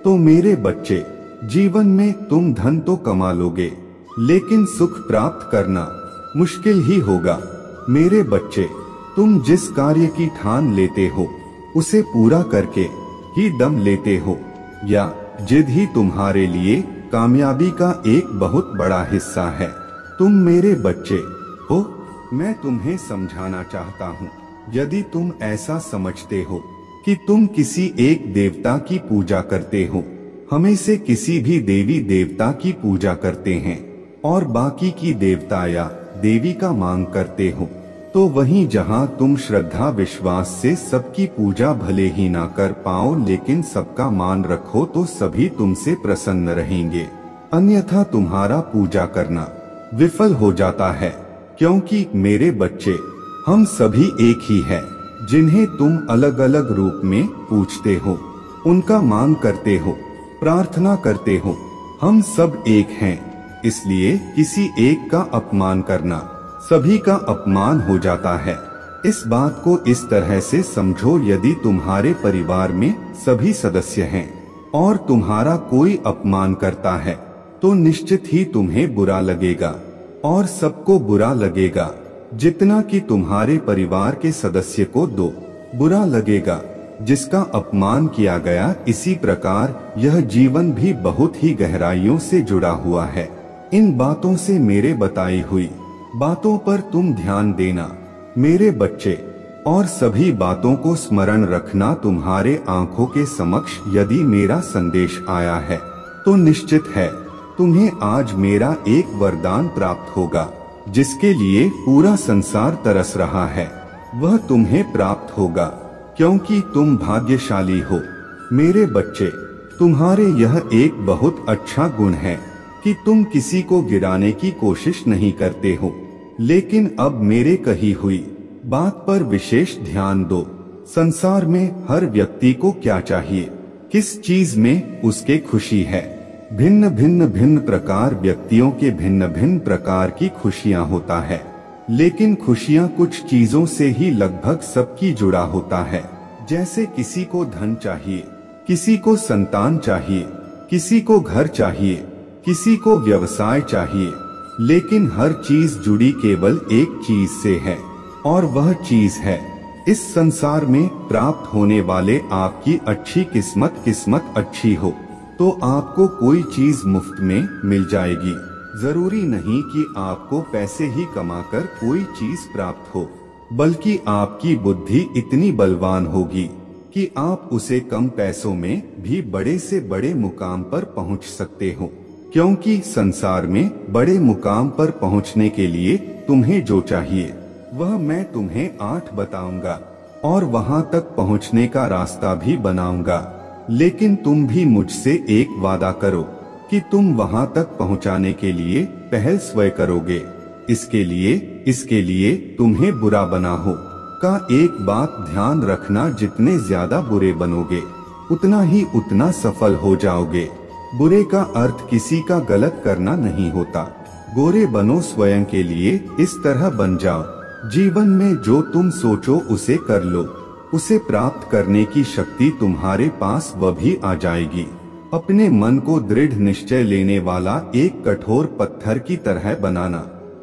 तो मेरे बच्चे, जीवन में तुम धन तो कमा लोगे, लेकिन सुख प्राप्त करना मुश्किल ही होगा। मेरे बच्चे, तुम जिस कार्य की ठान लेते हो उसे पूरा करके ही दम लेते हो, या जिद ही तुम्हारे लिए कामयाबी का एक बहुत बड़ा हिस्सा है। तुम मेरे बच्चे हो, मैं तुम्हें समझाना चाहता हूँ। यदि तुम ऐसा समझते हो कि तुम किसी एक देवता की पूजा करते हो, हमें से किसी भी देवी देवता की पूजा करते हैं और बाकी की देवता या देवी का मांग करते हो, तो वहीं जहां तुम श्रद्धा विश्वास से सबकी पूजा भले ही ना कर पाओ लेकिन सबका मान रखो तो सभी तुमसे प्रसन्न रहेंगे। अन्यथा तुम्हारा पूजा करना विफल हो जाता है, क्योंकि मेरे बच्चे, हम सभी एक ही है। जिन्हें तुम अलग अलग रूप में पूछते हो, उनका मांग करते हो, प्रार्थना करते हो, हम सब एक हैं। इसलिए किसी एक का अपमान करना सभी का अपमान हो जाता है। इस बात को इस तरह से समझो, यदि तुम्हारे परिवार में सभी सदस्य हैं और तुम्हारा कोई अपमान करता है तो निश्चित ही तुम्हें बुरा लगेगा और सबको बुरा लगेगा। जितना कि तुम्हारे परिवार के सदस्य को दो बुरा लगेगा जिसका अपमान किया गया, इसी प्रकार यह जीवन भी बहुत ही गहराइयों से जुड़ा हुआ है। इन बातों से मेरे बताई हुई बातों पर तुम ध्यान देना मेरे बच्चे, और सभी बातों को स्मरण रखना। तुम्हारे आंखों के समक्ष यदि मेरा संदेश आया है तो निश्चित है तुम्हें आज मेरा एक वरदान प्राप्त होगा, जिसके लिए पूरा संसार तरस रहा है। वह तुम्हें प्राप्त होगा क्योंकि तुम भाग्यशाली हो मेरे बच्चे। तुम्हारे यह एक बहुत अच्छा गुण है कि तुम किसी को गिराने की कोशिश नहीं करते हो। लेकिन अब मेरे कही हुई बात पर विशेष ध्यान दो। संसार में हर व्यक्ति को क्या चाहिए, किस चीज में उसके खुशी है। भिन्न प्रकार व्यक्तियों के भिन्न भिन्न प्रकार की खुशियां होता है, लेकिन खुशियां कुछ चीजों से ही लगभग सबकी जुड़ा होता है। जैसे किसी को धन चाहिए, किसी को संतान चाहिए, किसी को घर चाहिए, किसी को व्यवसाय चाहिए, लेकिन हर चीज जुड़ी केवल एक चीज से है और वह चीज है इस संसार में प्राप्त होने वाले आपकी अच्छी किस्मत अच्छी हो तो आपको कोई चीज मुफ्त में मिल जाएगी। जरूरी नहीं कि आपको पैसे ही कमाकर कोई चीज प्राप्त हो, बल्कि आपकी बुद्धि इतनी बलवान होगी कि आप उसे कम पैसों में भी बड़े से बड़े मुकाम पर पहुंच सकते हो। क्योंकि संसार में बड़े मुकाम पर पहुंचने के लिए तुम्हें जो चाहिए वह मैं तुम्हें 8 बताऊंगा और वहां तक पहुंचने का रास्ता भी बनाऊंगा। लेकिन तुम भी मुझसे एक वादा करो कि तुम वहां तक पहुंचाने के लिए पहल स्वयं करोगे। इसके लिए तुम्हें बुरा बना हो का एक बात ध्यान रखना, जितने ज्यादा बुरे बनोगे उतना सफल हो जाओगे। बुरे का अर्थ किसी का गलत करना नहीं होता। गोरे बनो स्वयं के लिए, इस तरह बन जाओ जीवन में जो तुम सोचो उसे कर लो, उसे प्राप्त करने की शक्ति तुम्हारे पास वह भी आ जाएगी। अपने मन को दृढ़ निश्चय लेने वाला एक कठोर पत्थर की तरह बनाना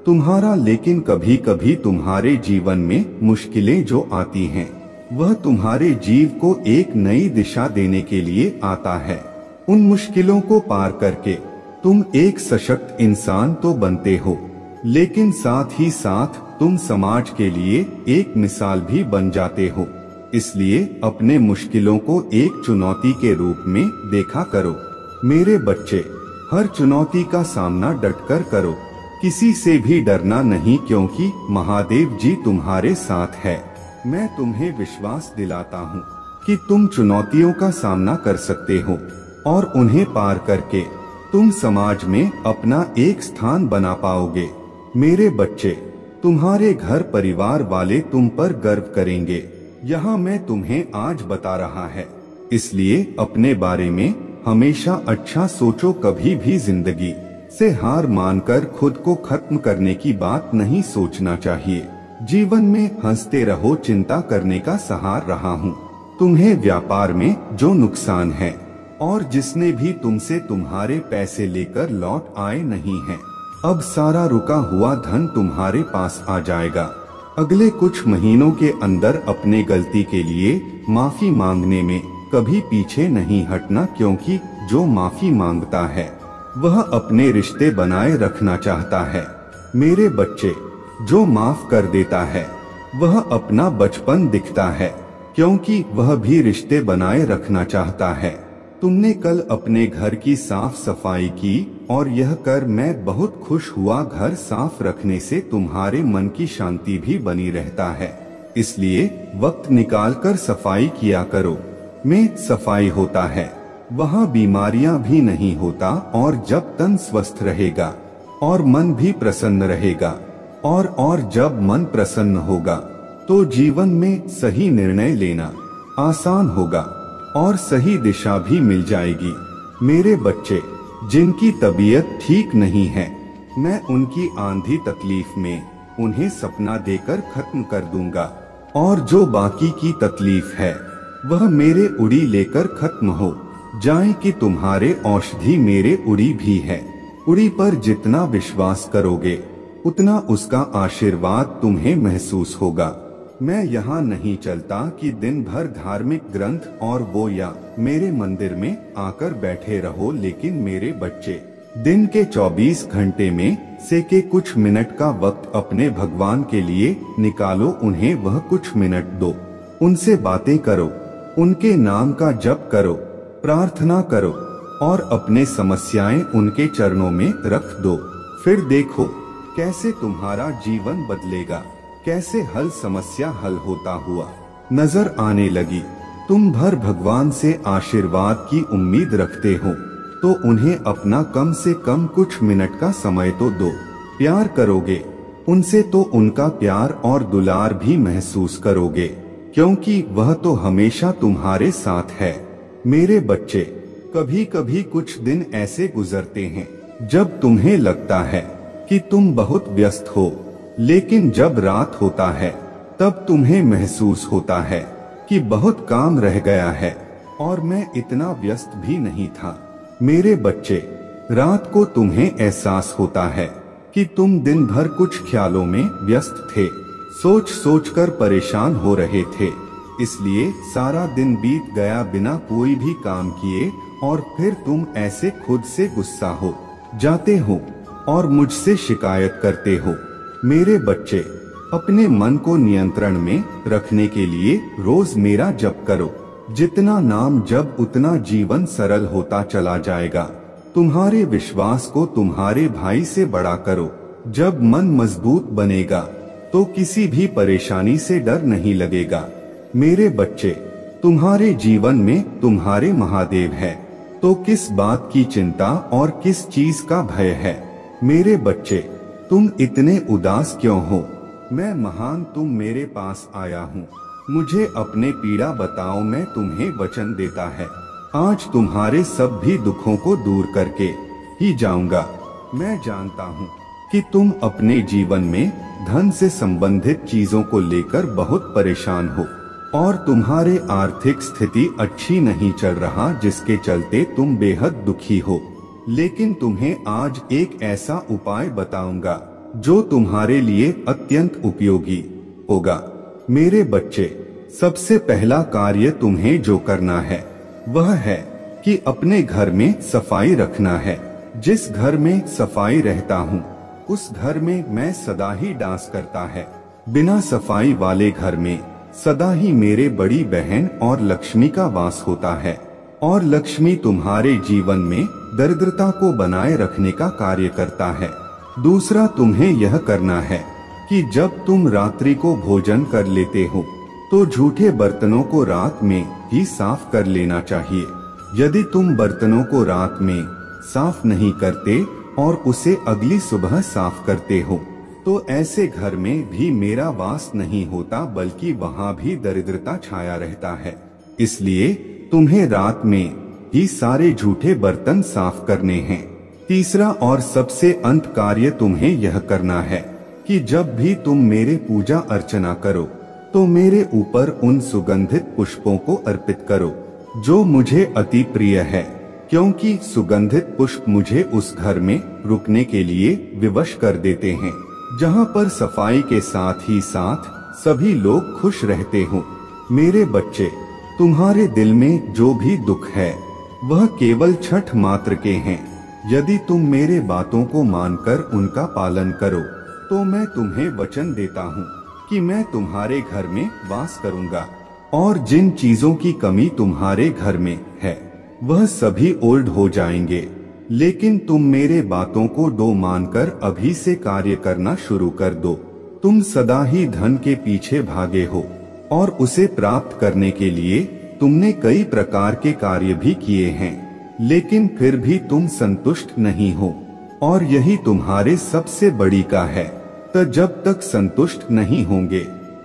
तुम्हारा, लेकिन कभी कभी तुम्हारे जीवन में मुश्किलें जो आती हैं वह तुम्हारे जीव को एक नई दिशा देने के लिए आता है। उन मुश्किलों को पार करके तुम एक सशक्त इंसान तो बनते हो, लेकिन साथ ही साथ तुम समाज के लिए एक मिसाल भी बन जाते हो। इसलिए अपने मुश्किलों को एक चुनौती के रूप में देखा करो मेरे बच्चे। हर चुनौती का सामना डटकर करो, किसी से भी डरना नहीं, क्योंकि महादेव जी तुम्हारे साथ है। मैं तुम्हें विश्वास दिलाता हूँ कि तुम चुनौतियों का सामना कर सकते हो और उन्हें पार करके तुम समाज में अपना एक स्थान बना पाओगे मेरे बच्चे। तुम्हारे घर परिवार वाले तुम पर गर्व करेंगे। यहाँ मैं तुम्हें आज बता रहा है, इसलिए अपने बारे में हमेशा अच्छा सोचो। कभी भी जिंदगी से हार मानकर खुद को खत्म करने की बात नहीं सोचना चाहिए। जीवन में हंसते रहो। चिंता करने का सहार रहा हूँ। तुम्हें व्यापार में जो नुकसान है और जिसने भी तुमसे तुम्हारे पैसे लेकर लौट आए नहीं है, अब सारा रुका हुआ धन तुम्हारे पास आ जाएगा। अगले कुछ महीनों के अंदर अपने गलती के लिए माफी मांगने में कभी पीछे नहीं हटना, क्योंकि जो माफी मांगता है वह अपने रिश्ते बनाए रखना चाहता है। मेरे बच्चे, जो माफ कर देता है वह अपना बचपन दिखता है, क्योंकि वह भी रिश्ते बनाए रखना चाहता है। तुमने कल अपने घर की साफ सफाई की और यह कर मैं बहुत खुश हुआ। घर साफ रखने से तुम्हारे मन की शांति भी बनी रहता है, इसलिए वक्त निकालकर सफाई किया करो। में सफाई होता है वहाँ बीमारियां भी नहीं होता, और जब तन स्वस्थ रहेगा और मन भी प्रसन्न रहेगा, और जब मन प्रसन्न होगा तो जीवन में सही निर्णय लेना आसान होगा और सही दिशा भी मिल जाएगी। मेरे बच्चे, जिनकी तबीयत ठीक नहीं है, मैं उनकी आंधी तकलीफ में उन्हें सपना देकर खत्म कर दूंगा, और जो बाकी की तकलीफ है वह मेरे उड़ी लेकर खत्म हो जाए कि तुम्हारे औषधि मेरे उड़ी भी है। उड़ी पर जितना विश्वास करोगे उतना उसका आशीर्वाद तुम्हें महसूस होगा। मैं यहाँ नहीं चलता कि दिन भर धार्मिक ग्रंथ और वो या मेरे मंदिर में आकर बैठे रहो, लेकिन मेरे बच्चे, दिन के 24 घंटे में से के कुछ मिनट का वक्त अपने भगवान के लिए निकालो। उन्हें वह कुछ मिनट दो, उनसे बातें करो, उनके नाम का जप करो, प्रार्थना करो और अपने समस्याएं उनके चरणों में रख दो। फिर देखो कैसे तुम्हारा जीवन बदलेगा, कैसे हल समस्या हल होता हुआ नजर आने लगी। तुम भर भगवान से आशीर्वाद की उम्मीद रखते हो तो उन्हें अपना कम से कम कुछ मिनट का समय तो दो। प्यार करोगे उनसे तो उनका प्यार और दुलार भी महसूस करोगे, क्योंकि वह तो हमेशा तुम्हारे साथ है। मेरे बच्चे, कभी कभी कुछ दिन ऐसे गुजरते हैं जब तुम्हें लगता है कि तुम बहुत व्यस्त हो, लेकिन जब रात होता है तब तुम्हें महसूस होता है कि बहुत काम रह गया है और मैं इतना व्यस्त भी नहीं था। मेरे बच्चे, रात को तुम्हें एहसास होता है कि तुम दिन भर कुछ ख्यालों में व्यस्त थे, सोच सोच कर परेशान हो रहे थे, इसलिए सारा दिन बीत गया बिना कोई भी काम किए, और फिर तुम ऐसे खुद से गुस्सा हो जाते हो और मुझसे शिकायत करते हो। मेरे बच्चे, अपने मन को नियंत्रण में रखने के लिए रोज मेरा जप करो। जितना नाम जप उतना जीवन सरल होता चला जाएगा। तुम्हारे विश्वास को तुम्हारे भाई से बड़ा करो। जब मन मजबूत बनेगा तो किसी भी परेशानी से डर नहीं लगेगा। मेरे बच्चे, तुम्हारे जीवन में तुम्हारे महादेव है, तो किस बात की चिंता और किस चीज का भय है। मेरे बच्चे, तुम इतने उदास क्यों हो? मैं महान तुम मेरे पास आया हूँ, मुझे अपने पीड़ा बताओ, मैं तुम्हें वचन देता है आज तुम्हारे सब भी दुखों को दूर करके ही जाऊंगा। मैं जानता हूँ कि तुम अपने जीवन में धन से संबंधित चीजों को लेकर बहुत परेशान हो और तुम्हारे आर्थिक स्थिति अच्छी नहीं चल रहा, जिसके चलते तुम बेहद दुखी हो। लेकिन तुम्हें आज एक ऐसा उपाय बताऊंगा जो तुम्हारे लिए अत्यंत उपयोगी होगा। मेरे बच्चे, सबसे पहला कार्य तुम्हें जो करना है वह है कि अपने घर में सफाई रखना है। जिस घर में सफाई रहता हूँ उस घर में मैं सदा ही डांस करता है। बिना सफाई वाले घर में सदा ही मेरे बड़ी बहन और लक्ष्मी का वास होता है, और लक्ष्मी तुम्हारे जीवन में दरिद्रता को बनाए रखने का कार्य करता है। दूसरा, तुम्हें यह करना है कि जब तुम रात्रि को भोजन कर लेते हो तो झूठे बर्तनों को रात में ही साफ कर लेना चाहिए। यदि तुम बर्तनों को रात में साफ नहीं करते और उसे अगली सुबह साफ करते हो तो ऐसे घर में भी मेरा वास नहीं होता, बल्कि वहाँ भी दरिद्रता छाया रहता है। इसलिए तुम्हें रात में ही सारे झूठे बर्तन साफ करने हैं। तीसरा और सबसे अंत कार्य तुम्हें यह करना है कि जब भी तुम मेरे पूजा अर्चना करो तो मेरे ऊपर उन सुगंधित पुष्पों को अर्पित करो जो मुझे अति प्रिय है, क्योंकि सुगंधित पुष्प मुझे उस घर में रुकने के लिए विवश कर देते हैं। जहाँ पर सफाई के साथ ही साथ सभी लोग खुश रहते हो। मेरे बच्चे, तुम्हारे दिल में जो भी दुख है वह केवल छठ मात्र के हैं। यदि तुम मेरे बातों को मानकर उनका पालन करो तो मैं तुम्हें वचन देता हूँ कि मैं तुम्हारे घर में वास करूँगा और जिन चीजों की कमी तुम्हारे घर में है वह सभी ओल्ड हो जाएंगे। लेकिन तुम मेरे बातों को दो मानकर अभी से कार्य करना शुरू कर दो। तुम सदा ही धन के पीछे भागे हो और उसे प्राप्त करने के लिए तुमने कई प्रकार के कार्य भी किए हैं, लेकिन फिर भी तुम संतुष्ट नहीं हो और यही तुम्हारे सबसे बड़ी का है। तो जब तक संतुष्ट नहीं होंगे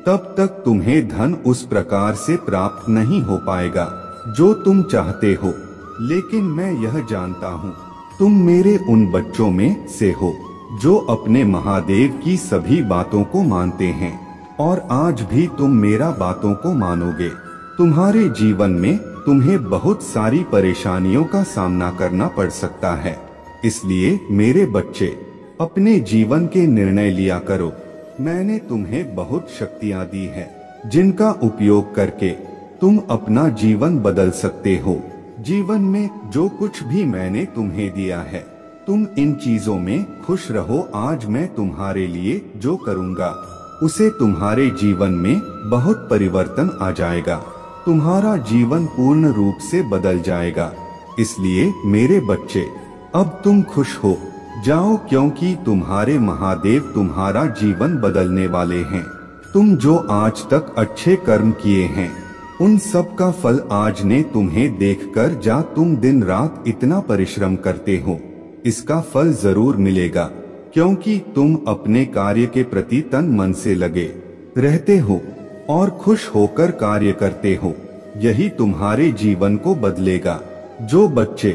तब तक तुम्हें धन उस प्रकार से प्राप्त नहीं हो पाएगा जो तुम चाहते हो। लेकिन मैं यह जानता हूँ तुम मेरे उन बच्चों में से हो जो अपने महादेव की सभी बातों को मानते हैं और आज भी तुम मेरा बातों को मानोगे। तुम्हारे जीवन में तुम्हें बहुत सारी परेशानियों का सामना करना पड़ सकता है, इसलिए मेरे बच्चे अपने जीवन के निर्णय लिया करो। मैंने तुम्हें बहुत शक्तियाँ दी है जिनका उपयोग करके तुम अपना जीवन बदल सकते हो। जीवन में जो कुछ भी मैंने तुम्हें दिया है तुम इन चीजों में खुश रहो। आज मैं तुम्हारे लिए जो करूँगा उसे तुम्हारे जीवन में बहुत परिवर्तन आ जाएगा। तुम्हारा जीवन पूर्ण रूप से बदल जाएगा। इसलिए मेरे बच्चे अब तुम खुश हो जाओ, क्योंकि तुम्हारे महादेव तुम्हारा जीवन बदलने वाले हैं। तुम जो आज तक अच्छे कर्म किए हैं उन सब का फल आज ने तुम्हें देखकर जा तुम दिन रात इतना परिश्रम करते हो, इसका फल जरूर मिलेगा, क्योंकि तुम अपने कार्य के प्रति तन मन से लगे रहते हो और खुश होकर कार्य करते हो। यही तुम्हारे जीवन को बदलेगा। जो बच्चे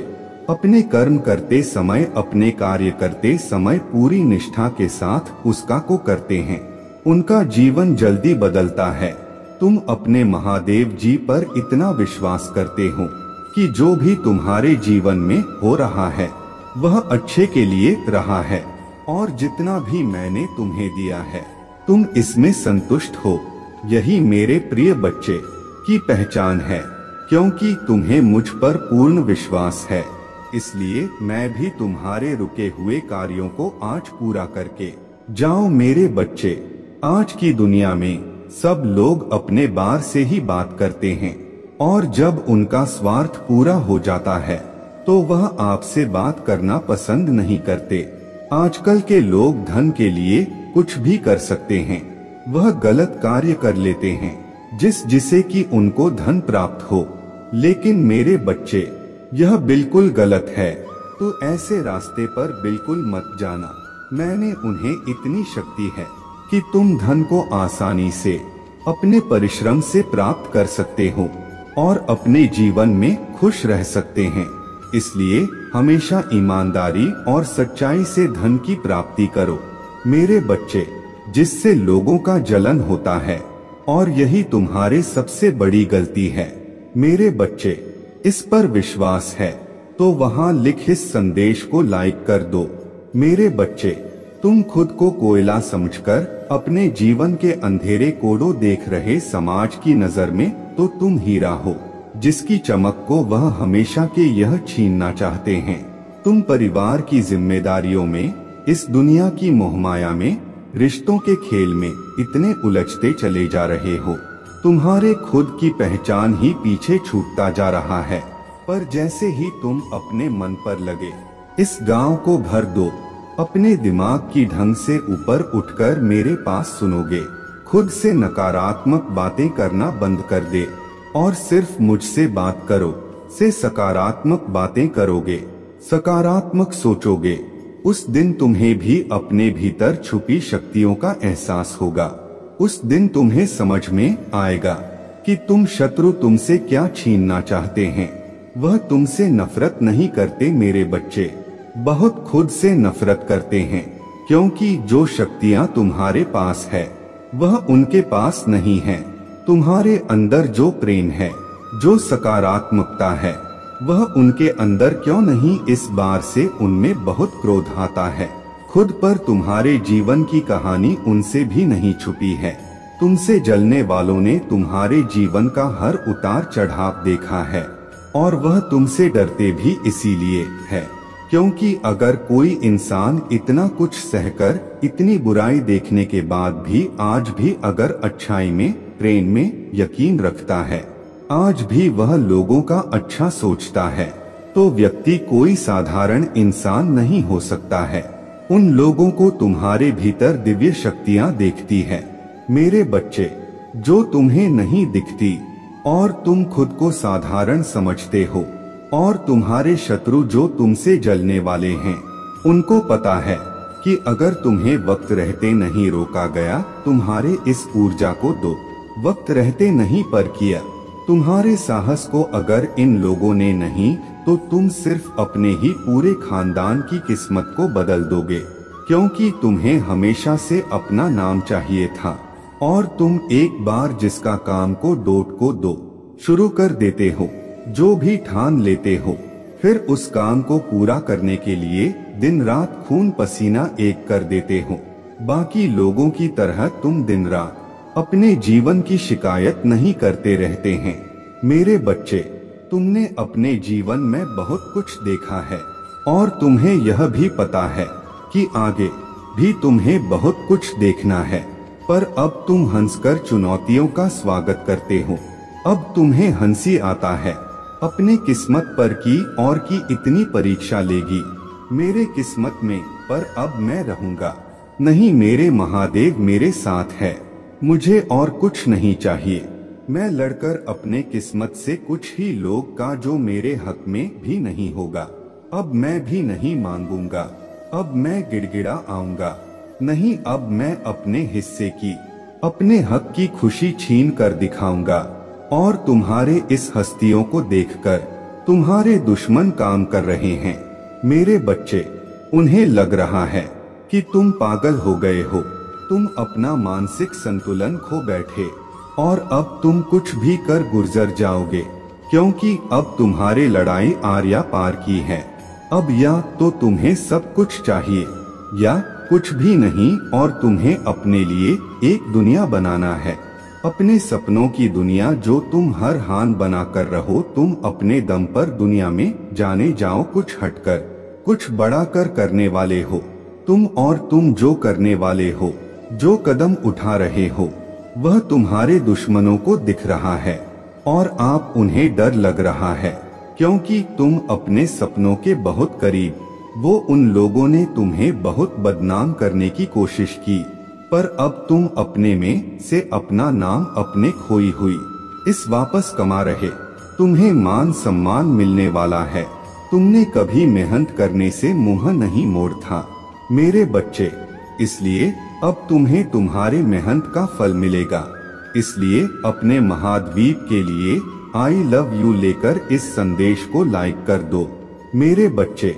अपने कर्म करते समय, अपने कार्य करते समय पूरी निष्ठा के साथ उसका को करते हैं, उनका जीवन जल्दी बदलता है। तुम अपने महादेव जी पर इतना विश्वास करते हो कि जो भी तुम्हारे जीवन में हो रहा है वह अच्छे के लिए रहा है और जितना भी मैंने तुम्हें दिया है तुम इसमें संतुष्ट हो। यही मेरे प्रिय बच्चे की पहचान है, क्योंकि तुम्हें मुझ पर पूर्ण विश्वास है। इसलिए मैं भी तुम्हारे रुके हुए कार्यों को आज पूरा करके जाऊं। मेरे बच्चे, आज की दुनिया में सब लोग अपने बार से ही बात करते हैं और जब उनका स्वार्थ पूरा हो जाता है तो वह आपसे बात करना पसंद नहीं करते। आजकल के लोग धन के लिए कुछ भी कर सकते हैं, वह गलत कार्य कर लेते हैं जिसे कि उनको धन प्राप्त हो। लेकिन मेरे बच्चे, यह बिल्कुल गलत है, तो ऐसे रास्ते पर बिल्कुल मत जाना। मैंने उन्हें इतनी शक्ति है कि तुम धन को आसानी से अपने परिश्रम से प्राप्त कर सकते हो और अपने जीवन में खुश रह सकते हैं। इसलिए हमेशा ईमानदारी और सच्चाई से धन की प्राप्ति करो मेरे बच्चे, जिससे लोगों का जलन होता है और यही तुम्हारे सबसे बड़ी गलती है। मेरे बच्चे, इस पर विश्वास है तो वहाँ लिखे इस संदेश को लाइक कर दो। मेरे बच्चे, तुम खुद को कोयला समझकर अपने जीवन के अंधेरे कोड़ों देख रहे समाज की नजर में तो तुम हीरा हो, जिसकी चमक को वह हमेशा के यह छीनना चाहते हैं। तुम परिवार की जिम्मेदारियों में, इस दुनिया की मोहमाया में, रिश्तों के खेल में इतने उलझते चले जा रहे हो, तुम्हारे खुद की पहचान ही पीछे छूटता जा रहा है। पर जैसे ही तुम अपने मन पर लगे इस गांव को भर दो, अपने दिमाग की ढंग से ऊपर उठकर मेरे पास सुनोगे, खुद से नकारात्मक बातें करना बंद कर दे और सिर्फ मुझसे बात करो, से सकारात्मक बातें करोगे, सकारात्मक सोचोगे, उस दिन तुम्हें भी अपने भीतर छुपी शक्तियों का एहसास होगा। उस दिन तुम्हें समझ में आएगा कि तुम शत्रु तुमसे क्या छीनना चाहते हैं। वह तुमसे नफरत नहीं करते मेरे बच्चे, बहुत खुद से नफरत करते हैं, क्योंकि जो शक्तियां तुम्हारे पास है वह उनके पास नहीं है। तुम्हारे अंदर जो प्रेम है, जो सकारात्मकता है, वह उनके अंदर क्यों नहीं। इस बार से उनमें बहुत क्रोध आता है, खुद पर तुम्हारे जीवन की कहानी उनसे भी नहीं छुपी है। तुमसे जलने वालों ने तुम्हारे जीवन का हर उतार चढ़ाव देखा है, और वह तुमसे डरते भी इसीलिए है क्योंकि अगर कोई इंसान इतना कुछ सहकर इतनी बुराई देखने के बाद भी आज भी अगर अच्छाई में, प्रेम में यकीन रखता है, आज भी वह लोगों का अच्छा सोचता है, तो व्यक्ति कोई साधारण इंसान नहीं हो सकता है। उन लोगों को तुम्हारे भीतर दिव्य शक्तियां देखती है। मेरे बच्चे, जो तुम्हें नहीं दिखती और तुम खुद को साधारण समझते हो, और तुम्हारे शत्रु जो तुमसे जलने वाले हैं, उनको पता है कि अगर तुम्हें वक्त रहते नहीं रोका गया तुम्हारे इस ऊर्जा को दो, वक्त रहते नहीं पर किया तुम्हारे साहस को अगर इन लोगों ने नहीं, तो तुम सिर्फ अपने ही पूरे खानदान की किस्मत को बदल दोगे, क्योंकि तुम्हें हमेशा से अपना नाम चाहिए था, और तुम एक बार जिसका काम को डोट को दो शुरू कर देते हो, जो भी ठान लेते हो, फिर उस काम को पूरा करने के लिए दिन रात खून पसीना एक कर देते हो। बाकी लोगों की तरह तुम दिन रात अपने जीवन की शिकायत नहीं करते रहते हैं। मेरे बच्चे, तुमने अपने जीवन में बहुत कुछ देखा है, और तुम्हें यह भी पता है कि आगे भी तुम्हें बहुत कुछ देखना है, पर अब तुम हंसकर चुनौतियों का स्वागत करते हो। अब तुम्हें हंसी आता है अपने किस्मत पर की और की इतनी परीक्षा लेगी मेरे किस्मत में, पर अब मैं रहूंगा नहीं, मेरे महादेव मेरे साथ है, मुझे और कुछ नहीं चाहिए। मैं लड़कर अपने किस्मत से कुछ ही लोग का जो मेरे हक में भी नहीं होगा, अब मैं भी नहीं मांगूंगा, अब मैं गिड़गिड़ा आऊंगा नहीं, अब मैं अपने हिस्से की, अपने हक की खुशी छीन कर दिखाऊंगा। और तुम्हारे इस हस्तियों को देखकर तुम्हारे दुश्मन काम कर रहे हैं। मेरे बच्चे, उन्हें लग रहा है कि तुम पागल हो गए हो, तुम अपना मानसिक संतुलन खो बैठे, और अब तुम कुछ भी कर गुजर जाओगे, क्योंकि अब तुम्हारे लड़ाई आर्या पार की है। अब या तो तुम्हें सब कुछ चाहिए या कुछ भी नहीं, और तुम्हें अपने लिए एक दुनिया बनाना है, अपने सपनों की दुनिया जो तुम हर हान बना कर रहो। तुम अपने दम पर दुनिया में जाने जाओ, कुछ हटकर कुछ बड़ा कर करने वाले हो तुम, और तुम जो करने वाले हो, जो कदम उठा रहे हो, वह तुम्हारे दुश्मनों को दिख रहा है, और आप उन्हें डर लग रहा है, क्योंकि तुम अपने सपनों के बहुत करीब। वो उन लोगों ने तुम्हें बहुत बदनाम करने की कोशिश की, पर अब तुम अपने में से अपना नाम अपने खोई हुई इस वापस कमा रहे। तुम्हें मान सम्मान मिलने वाला है, तुमने कभी मेहनत करने से मुंह नहीं मोड़ था। मेरे बच्चे, इसलिए अब तुम्हें तुम्हारे मेहनत का फल मिलेगा। इसलिए अपने महाद्वीप के लिए आई लव यू लेकर इस संदेश को लाइक कर दो। मेरे बच्चे,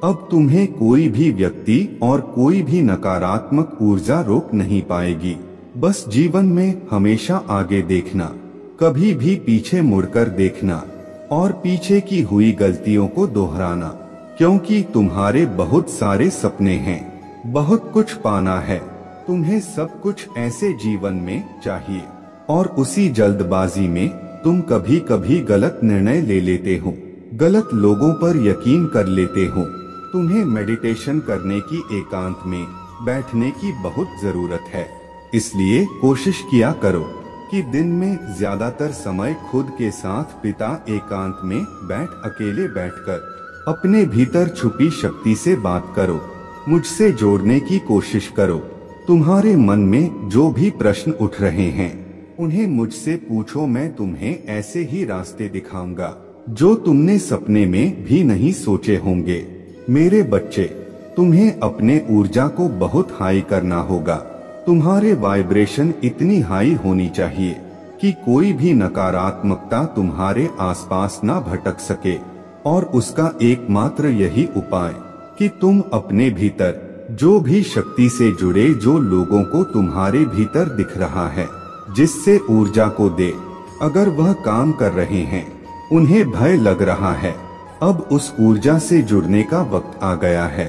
अब तुम्हें कोई भी व्यक्ति और कोई भी नकारात्मक ऊर्जा रोक नहीं पाएगी। बस जीवन में हमेशा आगे देखना, कभी भी पीछे मुड़कर देखना, और पीछे की हुई गलतियों को दोहराना, क्योंकि तुम्हारे बहुत सारे सपने हैं, बहुत कुछ पाना है। तुम्हें सब कुछ ऐसे जीवन में चाहिए, और उसी जल्दबाजी में तुम कभी कभी गलत निर्णय ले लेते हो, गलत लोगों पर यकीन कर लेते हो। तुम्हें मेडिटेशन करने की, एकांत में बैठने की बहुत जरूरत है। इसलिए कोशिश किया करो कि दिन में ज्यादातर समय खुद के साथ बिता, एकांत में बैठ, अकेले बैठकर अपने भीतर छुपी शक्ति से बात करो, मुझसे जोड़ने की कोशिश करो। तुम्हारे मन में जो भी प्रश्न उठ रहे हैं उन्हें मुझसे पूछो, मैं तुम्हें ऐसे ही रास्ते दिखाऊंगा जो तुमने सपने में भी नहीं सोचे होंगे। मेरे बच्चे, तुम्हें अपने ऊर्जा को बहुत हाई करना होगा। तुम्हारे वाइब्रेशन इतनी हाई होनी चाहिए कि कोई भी नकारात्मकता तुम्हारे आसपास ना भटक सके, और उसका एकमात्र यही उपाय कि तुम अपने भीतर जो भी शक्ति से जुड़े, जो लोगों को तुम्हारे भीतर दिख रहा है, जिससे ऊर्जा को दे, अगर वह काम कर रहे हैं, उन्हें भय लग रहा है, अब उस ऊर्जा से जुड़ने का वक्त आ गया है।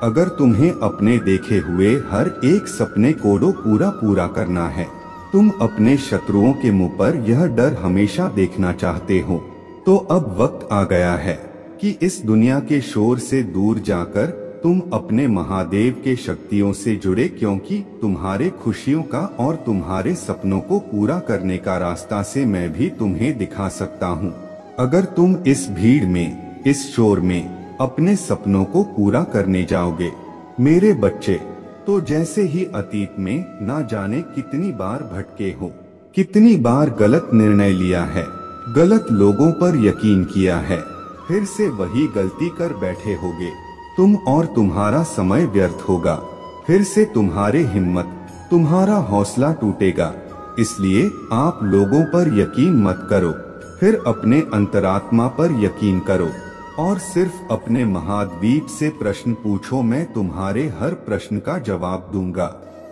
अगर तुम्हें अपने देखे हुए हर एक सपने को पूरा करना है, तुम अपने शत्रुओं के मुंह पर यह डर हमेशा देखना चाहते हो, तो अब वक्त आ गया है कि इस दुनिया के शोर से दूर जाकर तुम अपने महादेव के शक्तियों से जुड़े, क्योंकि तुम्हारे खुशियों का और तुम्हारे सपनों को पूरा करने का रास्ता से मैं भी तुम्हें दिखा सकता हूँ। अगर तुम इस भीड़ में, इस शोर में अपने सपनों को पूरा करने जाओगे मेरे बच्चे, तो जैसे ही अतीत में ना जाने कितनी बार भटके हो, कितनी बार गलत निर्णय लिया है, गलत लोगों पर यकीन किया है, फिर से वही गलती कर बैठे होगे तुम और तुम्हारा समय व्यर्थ होगा। फिर से तुम्हारी हिम्मत, तुम्हारा हौसला टूटेगा। इसलिए आप लोगों पर यकीन मत करो, फिर अपने अंतरात्मा पर यकीन करो और सिर्फ अपने महाद्वीप से प्रश्न पूछो। मैं तुम्हारे हर प्रश्न का जवाब दूंगा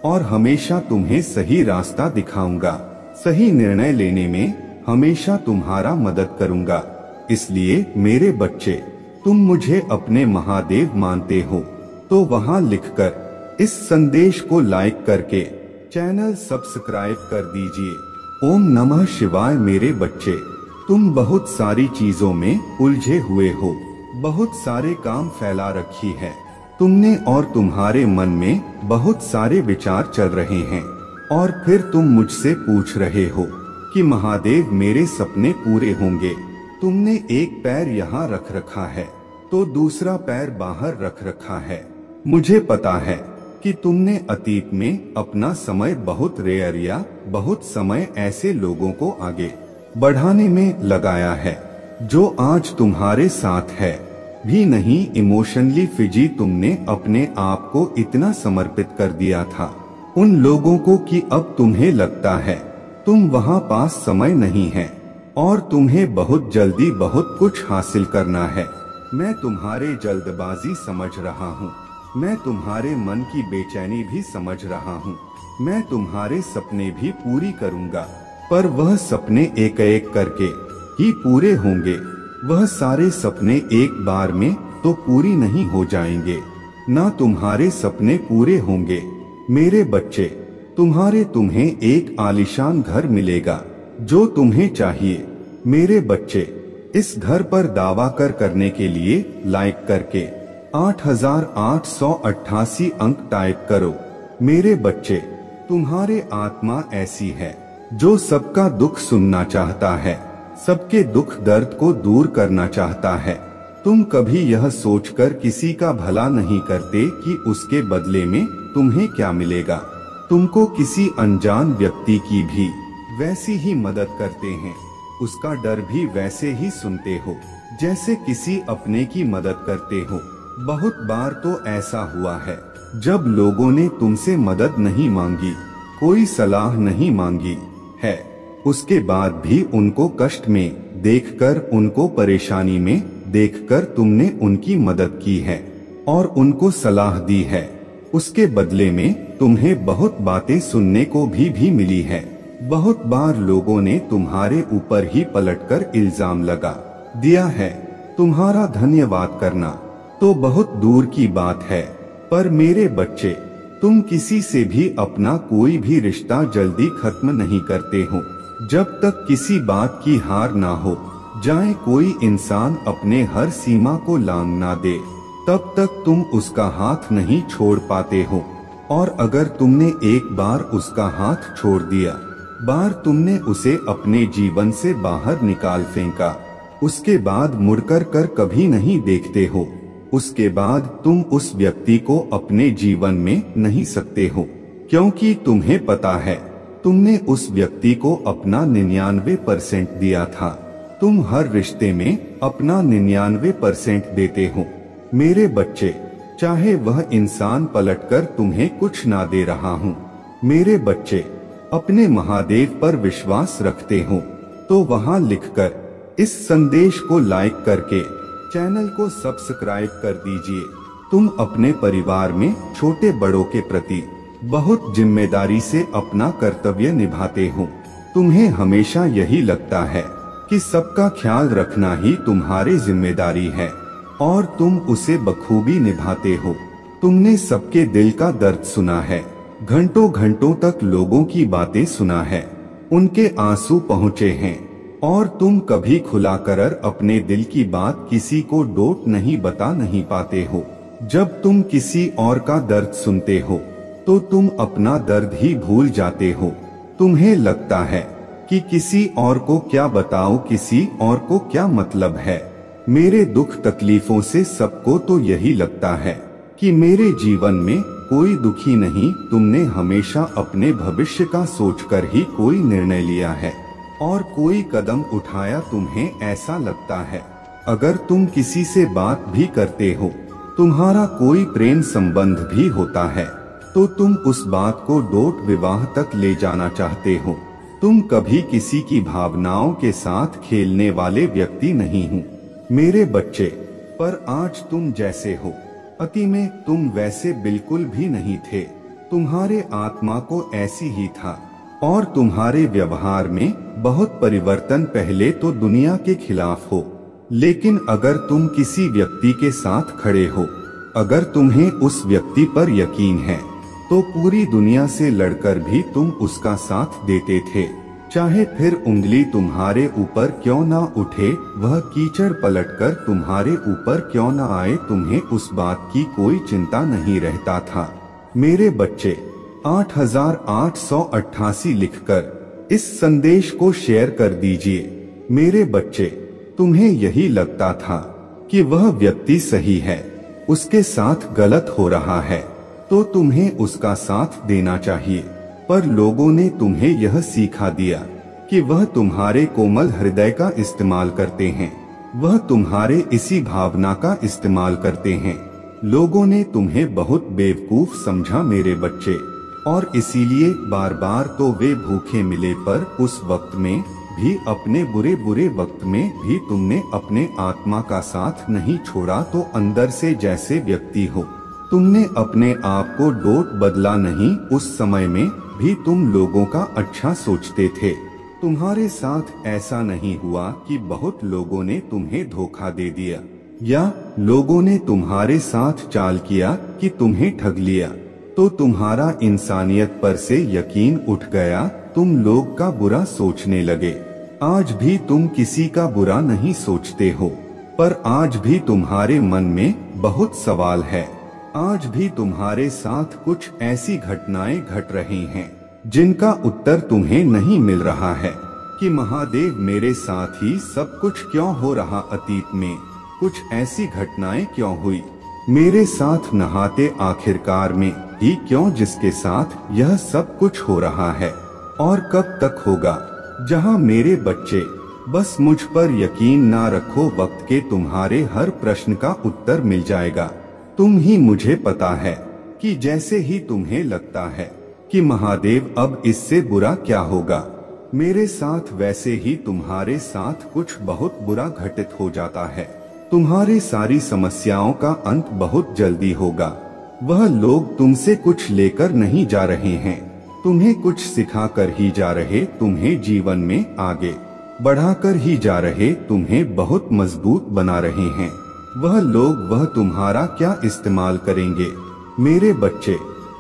और हमेशा तुम्हें सही रास्ता दिखाऊंगा। सही निर्णय लेने में हमेशा तुम्हारा मदद करूंगा। इसलिए मेरे बच्चे, तुम मुझे अपने महादेव मानते हो तो वहां लिखकर इस संदेश को लाइक करके चैनल सब्सक्राइब कर दीजिए। ओम नमः शिवाय। मेरे बच्चे, तुम बहुत सारी चीजों में उलझे हुए हो, बहुत सारे काम फैला रखी है तुमने और तुम्हारे मन में बहुत सारे विचार चल रहे हैं और फिर तुम मुझसे पूछ रहे हो कि महादेव मेरे सपने पूरे होंगे। तुमने एक पैर यहाँ रख रखा है तो दूसरा पैर बाहर रख रखा है। मुझे पता है कि तुमने अतीत में अपना समय बहुत रेयर या बहुत समय ऐसे लोगों को आगे बढ़ाने में लगाया है जो आज तुम्हारे साथ है भी नहीं। इमोशनली फिजी तुमने अपने आप को इतना समर्पित कर दिया था उन लोगों को कि अब तुम्हें लगता है तुम वहां पास समय नहीं है और तुम्हें बहुत जल्दी बहुत कुछ हासिल करना है। मैं तुम्हारे जल्दबाजी समझ रहा हूँ, मैं तुम्हारे मन की बेचैनी भी समझ रहा हूँ। मैं तुम्हारे सपने भी पूरी करूँगा, पर वह सपने एक एक करके ही पूरे होंगे। वह सारे सपने एक बार में तो पूरी नहीं हो जाएंगे, ना तुम्हारे सपने पूरे होंगे। मेरे बच्चे, तुम्हें एक आलीशान घर मिलेगा जो तुम्हें चाहिए। मेरे बच्चे, इस घर पर दावा करने के लिए लाइक करके 8888 अंक टाइप करो। मेरे बच्चे, तुम्हारे आत्मा ऐसी है जो सबका दुख सुनना चाहता है, सबके दुख दर्द को दूर करना चाहता है। तुम कभी यह सोचकर किसी का भला नहीं करते कि उसके बदले में तुम्हें क्या मिलेगा। तुमको किसी अनजान व्यक्ति की भी वैसी ही मदद करते हैं, उसका डर भी वैसे ही सुनते हो जैसे किसी अपने की मदद करते हो। बहुत बार तो ऐसा हुआ है जब लोगों ने तुमसे मदद नहीं मांगी, कोई सलाह नहीं मांगी है, उसके बाद भी उनको कष्ट में देखकर, उनको परेशानी में देखकर तुमने उनकी मदद की है और उनको सलाह दी है। उसके बदले में तुम्हें बहुत बातें सुनने को भी मिली है। बहुत बार लोगों ने तुम्हारे ऊपर ही पलटकर इल्जाम लगा दिया है। तुम्हारा धन्यवाद करना तो बहुत दूर की बात है, पर मेरे बच्चे, तुम किसी से भी अपना कोई भी रिश्ता जल्दी खत्म नहीं करते हो जब तक किसी बात की हार ना हो जाए। कोई इंसान अपने हर सीमा को लांघ ना दे तब तक तुम उसका हाथ नहीं छोड़ पाते हो, और अगर तुमने एक बार उसका हाथ छोड़ दिया, बार तुमने उसे अपने जीवन से बाहर निकाल फेंका, उसके बाद मुड़कर कभी नहीं देखते हो। उसके बाद तुम उस व्यक्ति को अपने जीवन में नहीं सकते हो, क्योंकि तुम्हें पता है तुमने उस व्यक्ति को अपना 99% दिया था। तुम हर रिश्ते में अपना 99% देते हो। मेरे बच्चे, चाहे वह इंसान पलटकर तुम्हें कुछ ना दे रहा हूँ, मेरे बच्चे अपने महादेव पर विश्वास रखते हो तो वहाँ लिखकर इस संदेश को लाइक करके चैनल को सब्सक्राइब कर दीजिए। तुम अपने परिवार में छोटे बड़ों के प्रति बहुत जिम्मेदारी से अपना कर्तव्य निभाते हो। तुम्हें हमेशा यही लगता है कि सबका ख्याल रखना ही तुम्हारी जिम्मेदारी है और तुम उसे बखूबी निभाते हो। तुमने सबके दिल का दर्द सुना है, घंटों घंटों तक लोगों की बातें सुना है, उनके आंसू पहुँचे हैं, और तुम कभी खुलाकर अपने दिल की बात किसी को डोट नहीं बता नहीं पाते हो। जब तुम किसी और का दर्द सुनते हो तो तुम अपना दर्द ही भूल जाते हो। तुम्हें लगता है कि किसी और को क्या बताओ, किसी और को क्या मतलब है। मेरे दुख तकलीफों से सबको तो यही लगता है कि मेरे जीवन में कोई दुखी नहीं। तुमने हमेशा अपने भविष्य का सोचकर ही कोई निर्णय लिया है और कोई कदम उठाया। तुम्हें ऐसा लगता है अगर तुम किसी से बात भी करते हो, तुम्हारा कोई प्रेम संबंध भी होता है, तो तुम उस बात को डोट विवाह तक ले जाना चाहते हो। तुम कभी किसी की भावनाओं के साथ खेलने वाले व्यक्ति नहीं हो मेरे बच्चे। पर आज तुम जैसे हो, अति में तुम वैसे बिल्कुल भी नहीं थे। तुम्हारे आत्मा को ऐसी ही था और तुम्हारे व्यवहार में बहुत परिवर्तन। पहले तो दुनिया के खिलाफ हो, लेकिन अगर तुम किसी व्यक्ति के साथ खड़े हो, अगर तुम्हें उस व्यक्ति पर यकीन है, तो पूरी दुनिया से लड़कर भी तुम उसका साथ देते थे। चाहे फिर उंगली तुम्हारे ऊपर क्यों ना उठे, वह कीचड़ पलटकर तुम्हारे ऊपर क्यों ना आए, तुम्हें उस बात की कोई चिंता नहीं रहता था। मेरे बच्चे, 8888 लिखकर इस संदेश को शेयर कर दीजिए। मेरे बच्चे, तुम्हें यही लगता था कि वह व्यक्ति सही है, उसके साथ गलत हो रहा है, तो तुम्हें उसका साथ देना चाहिए। पर लोगों ने तुम्हें यह सिखा दिया कि वह तुम्हारे कोमल हृदय का इस्तेमाल करते हैं, वह तुम्हारे इसी भावना का इस्तेमाल करते हैं। लोगों ने तुम्हें बहुत बेवकूफ समझा मेरे बच्चे, और इसीलिए बार बार तो वे भूखे मिले, पर उस वक्त में भी, अपने बुरे बुरे वक्त में भी तुमने अपने आत्मा का साथ नहीं छोड़ा। तो अंदर से जैसे व्यक्ति हो, तुमने अपने आप को डोट बदला नहीं। उस समय में भी तुम लोगों का अच्छा सोचते थे। तुम्हारे साथ ऐसा नहीं हुआ कि बहुत लोगों ने तुम्हें धोखा दे दिया, या लोगों ने तुम्हारे साथ चाल किया कि तुम्हें ठग लिया, तो तुम्हारा इंसानियत पर से यकीन उठ गया। तुम लोग का बुरा सोचने लगे। आज भी तुम किसी का बुरा नहीं सोचते हो, पर आज भी तुम्हारे मन में बहुत सवाल है। आज भी तुम्हारे साथ कुछ ऐसी घटनाएं घट रही हैं जिनका उत्तर तुम्हें नहीं मिल रहा है कि महादेव मेरे साथ ही सब कुछ क्यों हो रहा, अतीत में कुछ ऐसी घटनाएं क्यों हुई मेरे साथ, नहाते आखिरकार में ही क्यों, जिसके साथ यह सब कुछ हो रहा है, और कब तक होगा। जहां मेरे बच्चे, बस मुझ पर यकीन ना रखो, वक्त के तुम्हारे हर प्रश्न का उत्तर मिल जाएगा। तुम ही मुझे पता है कि जैसे ही तुम्हें लगता है कि महादेव अब इससे बुरा क्या होगा मेरे साथ, वैसे ही तुम्हारे साथ कुछ बहुत बुरा घटित हो जाता है। तुम्हारी सारी समस्याओं का अंत बहुत जल्दी होगा। वह लोग तुमसे कुछ लेकर नहीं जा रहे हैं, तुम्हें कुछ सिखाकर ही जा रहे, तुम्हें जीवन में आगे बढ़ाकर ही जा रहे, तुम्हें बहुत मजबूत बना रहे हैं। वह लोग, वह तुम्हारा क्या इस्तेमाल करेंगे मेरे बच्चे।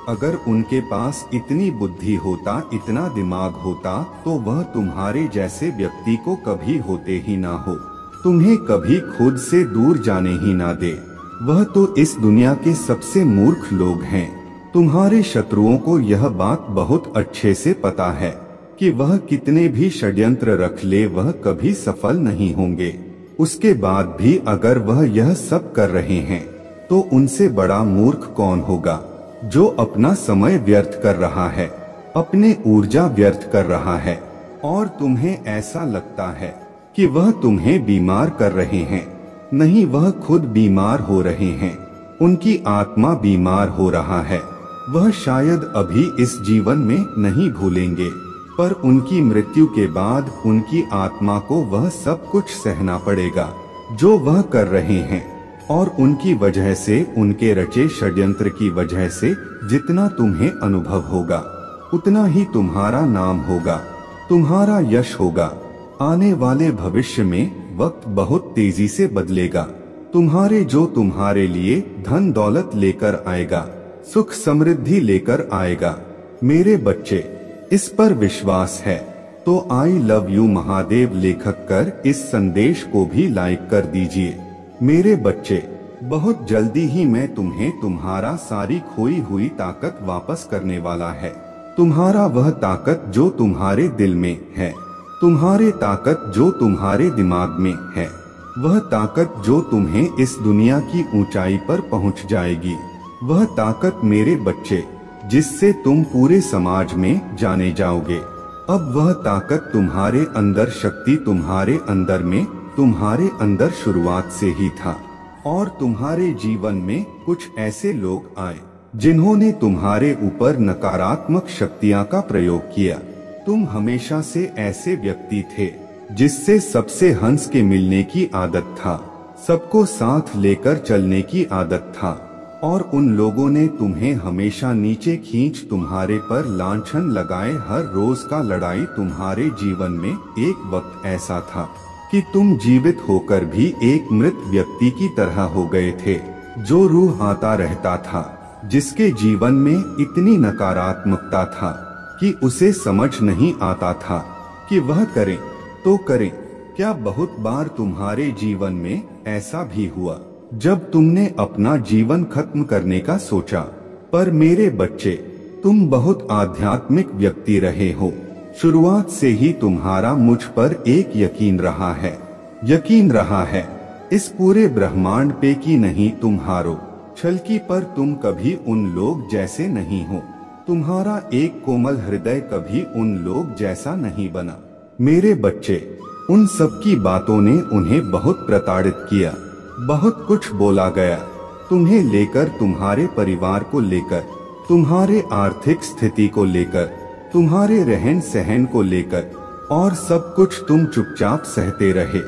अगर उनके पास इतनी बुद्धि होता, इतना दिमाग होता, तो वह तुम्हारे जैसे व्यक्ति को कभी होते ही ना हो, तुम्हें कभी खुद से दूर जाने ही ना दे। वह तो इस दुनिया के सबसे मूर्ख लोग हैं। तुम्हारे शत्रुओं को यह बात बहुत अच्छे से पता है कि वह कितने भी षड्यंत्र रख ले, वह कभी सफल नहीं होंगे। उसके बाद भी अगर वह यह सब कर रहे हैं, तो उनसे बड़ा मूर्ख कौन होगा जो अपना समय व्यर्थ कर रहा है, अपने ऊर्जा व्यर्थ कर रहा है, और तुम्हें ऐसा लगता है कि वह तुम्हें बीमार कर रहे हैं। नहीं, वह खुद बीमार हो रहे हैं, उनकी आत्मा बीमार हो रहा है। वह शायद अभी इस जीवन में नहीं भूलेंगे, पर उनकी मृत्यु के बाद उनकी आत्मा को वह सब कुछ सहना पड़ेगा जो वह कर रहे हैं, और उनकी वजह से, उनके रचे षड्यंत्र की वजह से जितना तुम्हें अनुभव होगा, उतना ही तुम्हारा नाम होगा, तुम्हारा यश होगा। आने वाले भविष्य में वक्त बहुत तेजी से बदलेगा। तुम्हारे जो तुम्हारे लिए धन दौलत लेकर आएगा, सुख समृद्धि लेकर आएगा। मेरे बच्चे, इस पर विश्वास है तो आई लव यू महादेव लेखक कर इस संदेश को भी लाइक कर दीजिए। मेरे बच्चे, बहुत जल्दी ही मैं तुम्हें तुम्हारा सारी खोई हुई ताकत वापस करने वाला है। तुम्हारा वह ताकत जो तुम्हारे दिल में है, तुम्हारे ताकत जो तुम्हारे दिमाग में है, वह ताकत जो तुम्हें इस दुनिया की ऊंचाई पर पहुंच जाएगी, वह ताकत मेरे बच्चे जिससे तुम पूरे समाज में जाने जाओगे। अब वह ताकत तुम्हारे अंदर, शक्ति तुम्हारे अंदर में, तुम्हारे अंदर शुरुआत से ही था। और तुम्हारे जीवन में कुछ ऐसे लोग आए जिन्होंने तुम्हारे ऊपर नकारात्मक शक्तियां का प्रयोग किया। तुम हमेशा से ऐसे व्यक्ति थे जिससे सबसे हंस के मिलने की आदत था, सबको साथ लेकर चलने की आदत था, और उन लोगों ने तुम्हें हमेशा नीचे खींच तुम्हारे पर लांछन लगाए। हर रोज का लड़ाई तुम्हारे जीवन में एक वक्त ऐसा था कि तुम जीवित होकर भी एक मृत व्यक्ति की तरह हो गए थे, जो रूह आता रहता था, जिसके जीवन में इतनी नकारात्मकता था कि उसे समझ नहीं आता था कि वह करे तो करे क्या। बहुत बार तुम्हारे जीवन में ऐसा भी हुआ जब तुमने अपना जीवन खत्म करने का सोचा। पर मेरे बच्चे, तुम बहुत आध्यात्मिक व्यक्ति रहे हो। शुरुआत से ही तुम्हारा मुझ पर एक यकीन रहा है इस पूरे ब्रह्मांड पे कि नहीं तुम हारो, छलकी पर तुम कभी उन लोग जैसे नहीं हो। तुम्हारा एक कोमल हृदय कभी उन लोग जैसा नहीं बना। मेरे बच्चे, उन सब की बातों ने उन्हें बहुत प्रताड़ित किया, बहुत कुछ बोला गया तुम्हें लेकर, तुम्हारे परिवार को लेकर, तुम्हारे आर्थिक स्थिति को लेकर, तुम्हारे रहन सहन को लेकर, और सब कुछ तुम चुपचाप सहते रहे,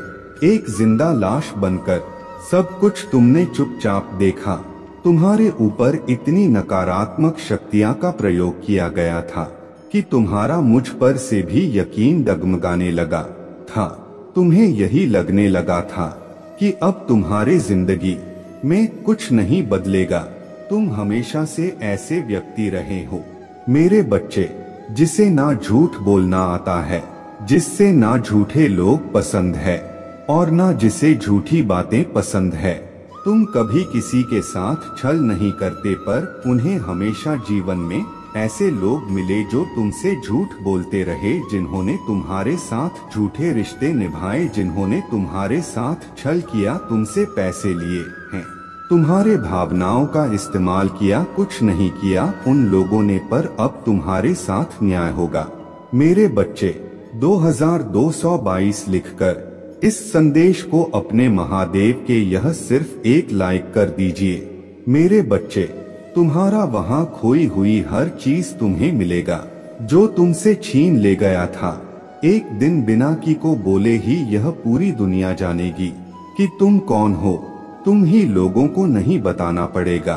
एक जिंदा लाश बनकर। सब कुछ तुमने चुपचाप देखा। तुम्हारे ऊपर इतनी नकारात्मक शक्तियां का प्रयोग किया गया था कि तुम्हारा मुझ पर से भी यकीन डगमगाने लगा था। तुम्हें यही लगने लगा था कि अब तुम्हारे जिंदगी में कुछ नहीं बदलेगा। तुम हमेशा से ऐसे व्यक्ति रहे हो मेरे बच्चे, जिसे ना झूठ बोलना आता है, जिससे ना झूठे लोग पसंद है और ना जिसे झूठी बातें पसंद है। तुम कभी किसी के साथ छल नहीं करते, पर उन्हें हमेशा जीवन में ऐसे लोग मिले जो तुमसे झूठ बोलते रहे, जिन्होंने तुम्हारे साथ झूठे रिश्ते निभाए, जिन्होंने तुम्हारे साथ छल किया, तुमसे पैसे लिए हैं, तुम्हारे भावनाओं का इस्तेमाल किया, कुछ नहीं किया उन लोगों ने, पर अब तुम्हारे साथ न्याय होगा। मेरे बच्चे, 2222 लिखकर इस संदेश को अपने महादेव के यह सिर्फ एक लाइक कर दीजिए। मेरे बच्चे, तुम्हारा वहाँ खोई हुई हर चीज तुम्हें मिलेगा जो तुमसे छीन ले गया था। एक दिन बिना की को बोले ही यह पूरी दुनिया जानेगी कि तुम कौन हो। तुम ही लोगों को नहीं बताना पड़ेगा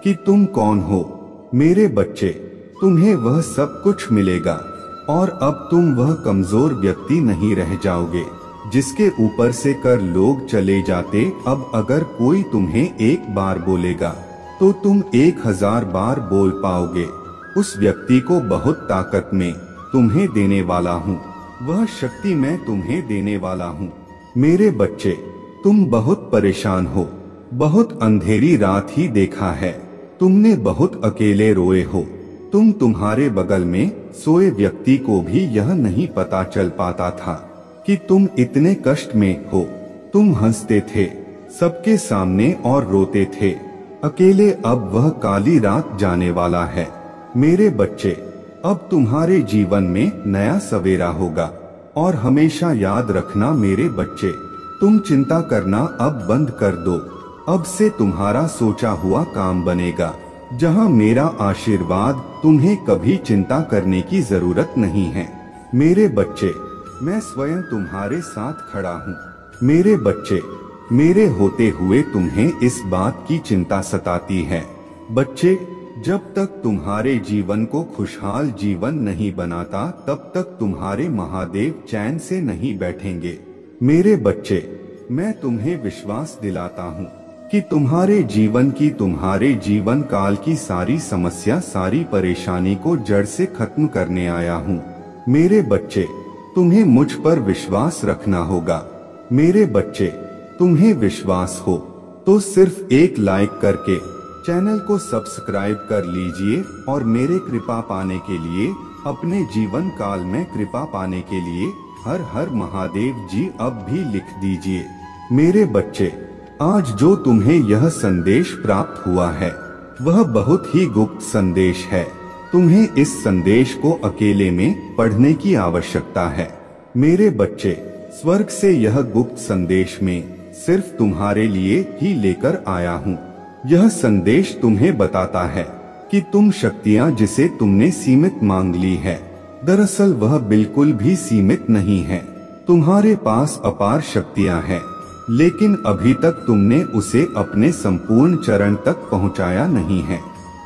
कि तुम कौन हो। मेरे बच्चे, तुम्हें वह सब कुछ मिलेगा और अब तुम वह कमजोर व्यक्ति नहीं रह जाओगे जिसके ऊपर से कर लोग चले जाते। अब अगर कोई तुम्हें एक बार बोलेगा तो तुम 1000 बार बोल पाओगे। उस व्यक्ति को बहुत ताकत में तुम्हें देने वाला हूँ, वह शक्ति मैं तुम्हें देने वाला हूँ। मेरे बच्चे, तुम बहुत परेशान हो, बहुत अंधेरी रात ही देखा है, तुमने बहुत अकेले रोए हो। तुम्हारे बगल में सोए व्यक्ति को भी यह नहीं पता चल पाता था कि तुम इतने कष्ट में हो। तुम हंसते थे सबके सामने और रोते थे अकेले। अब वह काली रात जाने वाला है। मेरे बच्चे, अब तुम्हारे जीवन में नया सवेरा होगा। और हमेशा याद रखना मेरे बच्चे, तुम चिंता करना अब बंद कर दो। अब से तुम्हारा सोचा हुआ काम बनेगा। जहां मेरा आशीर्वाद, तुम्हें कभी चिंता करने की जरूरत नहीं है। मेरे बच्चे, मैं स्वयं तुम्हारे साथ खड़ा हूँ। मेरे बच्चे, मेरे होते हुए तुम्हें इस बात की चिंता सताती है। बच्चे, जब तक तुम्हारे जीवन को खुशहाल जीवन नहीं बनाता, तब तक तुम्हारे महादेव चैन से नहीं बैठेंगे। मेरे बच्चे, मैं तुम्हें विश्वास दिलाता हूँ कि तुम्हारे जीवन की, तुम्हारे जीवन काल की सारी समस्या, सारी परेशानी को जड़ से खत्म करने आया हूँ। मेरे बच्चे, तुम्हें मुझ पर विश्वास रखना होगा। मेरे बच्चे, तुम्हें विश्वास हो तो सिर्फ एक लाइक करके चैनल को सब्सक्राइब कर लीजिए और मेरे कृपा पाने के लिए, अपने जीवन काल में कृपा पाने के लिए हर हर महादेव जी अब भी लिख दीजिए। मेरे बच्चे, आज जो तुम्हें यह संदेश प्राप्त हुआ है वह बहुत ही गुप्त संदेश है। तुम्हें इस संदेश को अकेले में पढ़ने की आवश्यकता है। मेरे बच्चे, स्वर्ग से यह गुप्त संदेश में सिर्फ तुम्हारे लिए ही लेकर आया हूँ। यह संदेश तुम्हें बताता है कि तुम शक्तियाँ जिसे तुमने सीमित मांग ली है, दरअसल वह बिल्कुल भी सीमित नहीं है। तुम्हारे पास अपार शक्तियाँ हैं, लेकिन अभी तक तुमने उसे अपने संपूर्ण चरण तक पहुँचाया नहीं है।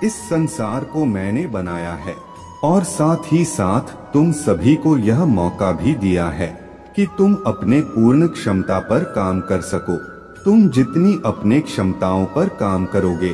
इस संसार को मैंने बनाया है और साथ ही साथ तुम सभी को यह मौका भी दिया है कि तुम अपने पूर्ण क्षमता पर काम कर सको। तुम जितनी अपने क्षमताओं पर काम करोगे,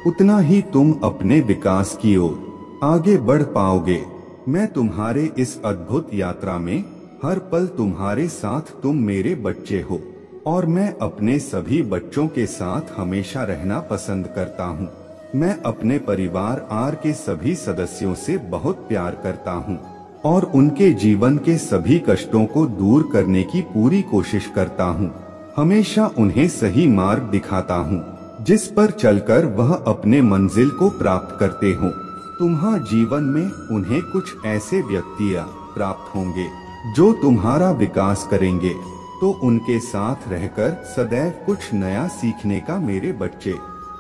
उतना ही तुम अपने विकास की ओर आगे बढ़ पाओगे। मैं तुम्हारे इस अद्भुत यात्रा में हर पल तुम्हारे साथ, तुम मेरे बच्चे हो और मैं अपने सभी बच्चों के साथ हमेशा रहना पसंद करता हूँ। मैं अपने परिवार आर के सभी सदस्यों से बहुत प्यार करता हूँ और उनके जीवन के सभी कष्टों को दूर करने की पूरी कोशिश करता हूँ। हमेशा उन्हें सही मार्ग दिखाता हूँ जिस पर चलकर वह अपने मंजिल को प्राप्त करते हो। तुम्हारे जीवन में उन्हें कुछ ऐसे व्यक्तियाँ प्राप्त होंगे जो तुम्हारा विकास करेंगे, तो उनके साथ रहकर सदैव कुछ नया सीखने का। मेरे बच्चे,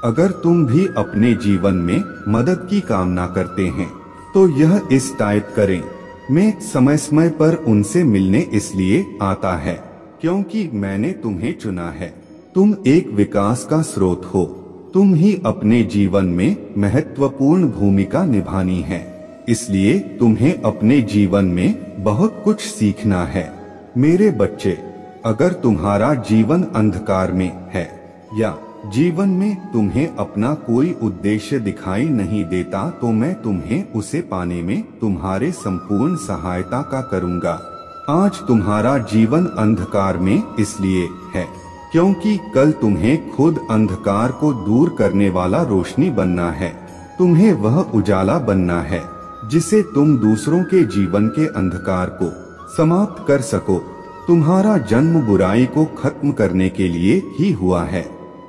अगर तुम भी अपने जीवन में मदद की कामना करते हैं तो यह इस टाइप करें, मैं समय समय पर उनसे मिलने इसलिए आता है क्योंकि मैंने तुम्हें चुना है। तुम एक विकास का स्रोत हो। तुम ही अपने जीवन में महत्वपूर्ण भूमिका निभानी है, इसलिए तुम्हें अपने जीवन में बहुत कुछ सीखना है। मेरे बच्चे, अगर तुम्हारा जीवन अंधकार में है या जीवन में तुम्हें अपना कोई उद्देश्य दिखाई नहीं देता, तो मैं तुम्हें उसे पाने में तुम्हारे संपूर्ण सहायता का करूंगा। आज तुम्हारा जीवन अंधकार में इसलिए है क्योंकि कल तुम्हें खुद अंधकार को दूर करने वाला रोशनी बनना है। तुम्हें वह उजाला बनना है जिसे तुम दूसरों के जीवन के अंधकार को समाप्त कर सको। तुम्हारा जन्म बुराई को खत्म करने के लिए ही हुआ है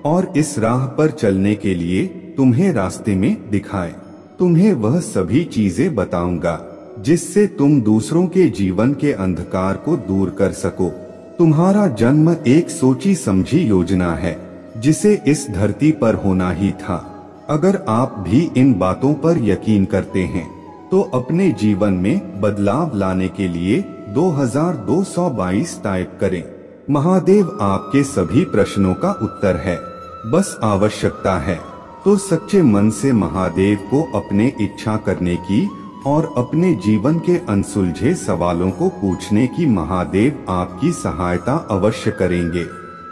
और इस राह पर चलने के लिए तुम्हें रास्ते में दिखाए। तुम्हें वह सभी चीजें बताऊंगा जिससे तुम दूसरों के जीवन के अंधकार को दूर कर सको। तुम्हारा जन्म एक सोची समझी योजना है जिसे इस धरती पर होना ही था। अगर आप भी इन बातों पर यकीन करते हैं तो अपने जीवन में बदलाव लाने के लिए 2222 टाइप करें। महादेव आपके सभी प्रश्नों का उत्तर है। बस आवश्यकता है तो सच्चे मन से महादेव को अपने इच्छा करने की और अपने जीवन के अनसुलझे सवालों को पूछने की। महादेव आपकी सहायता अवश्य करेंगे।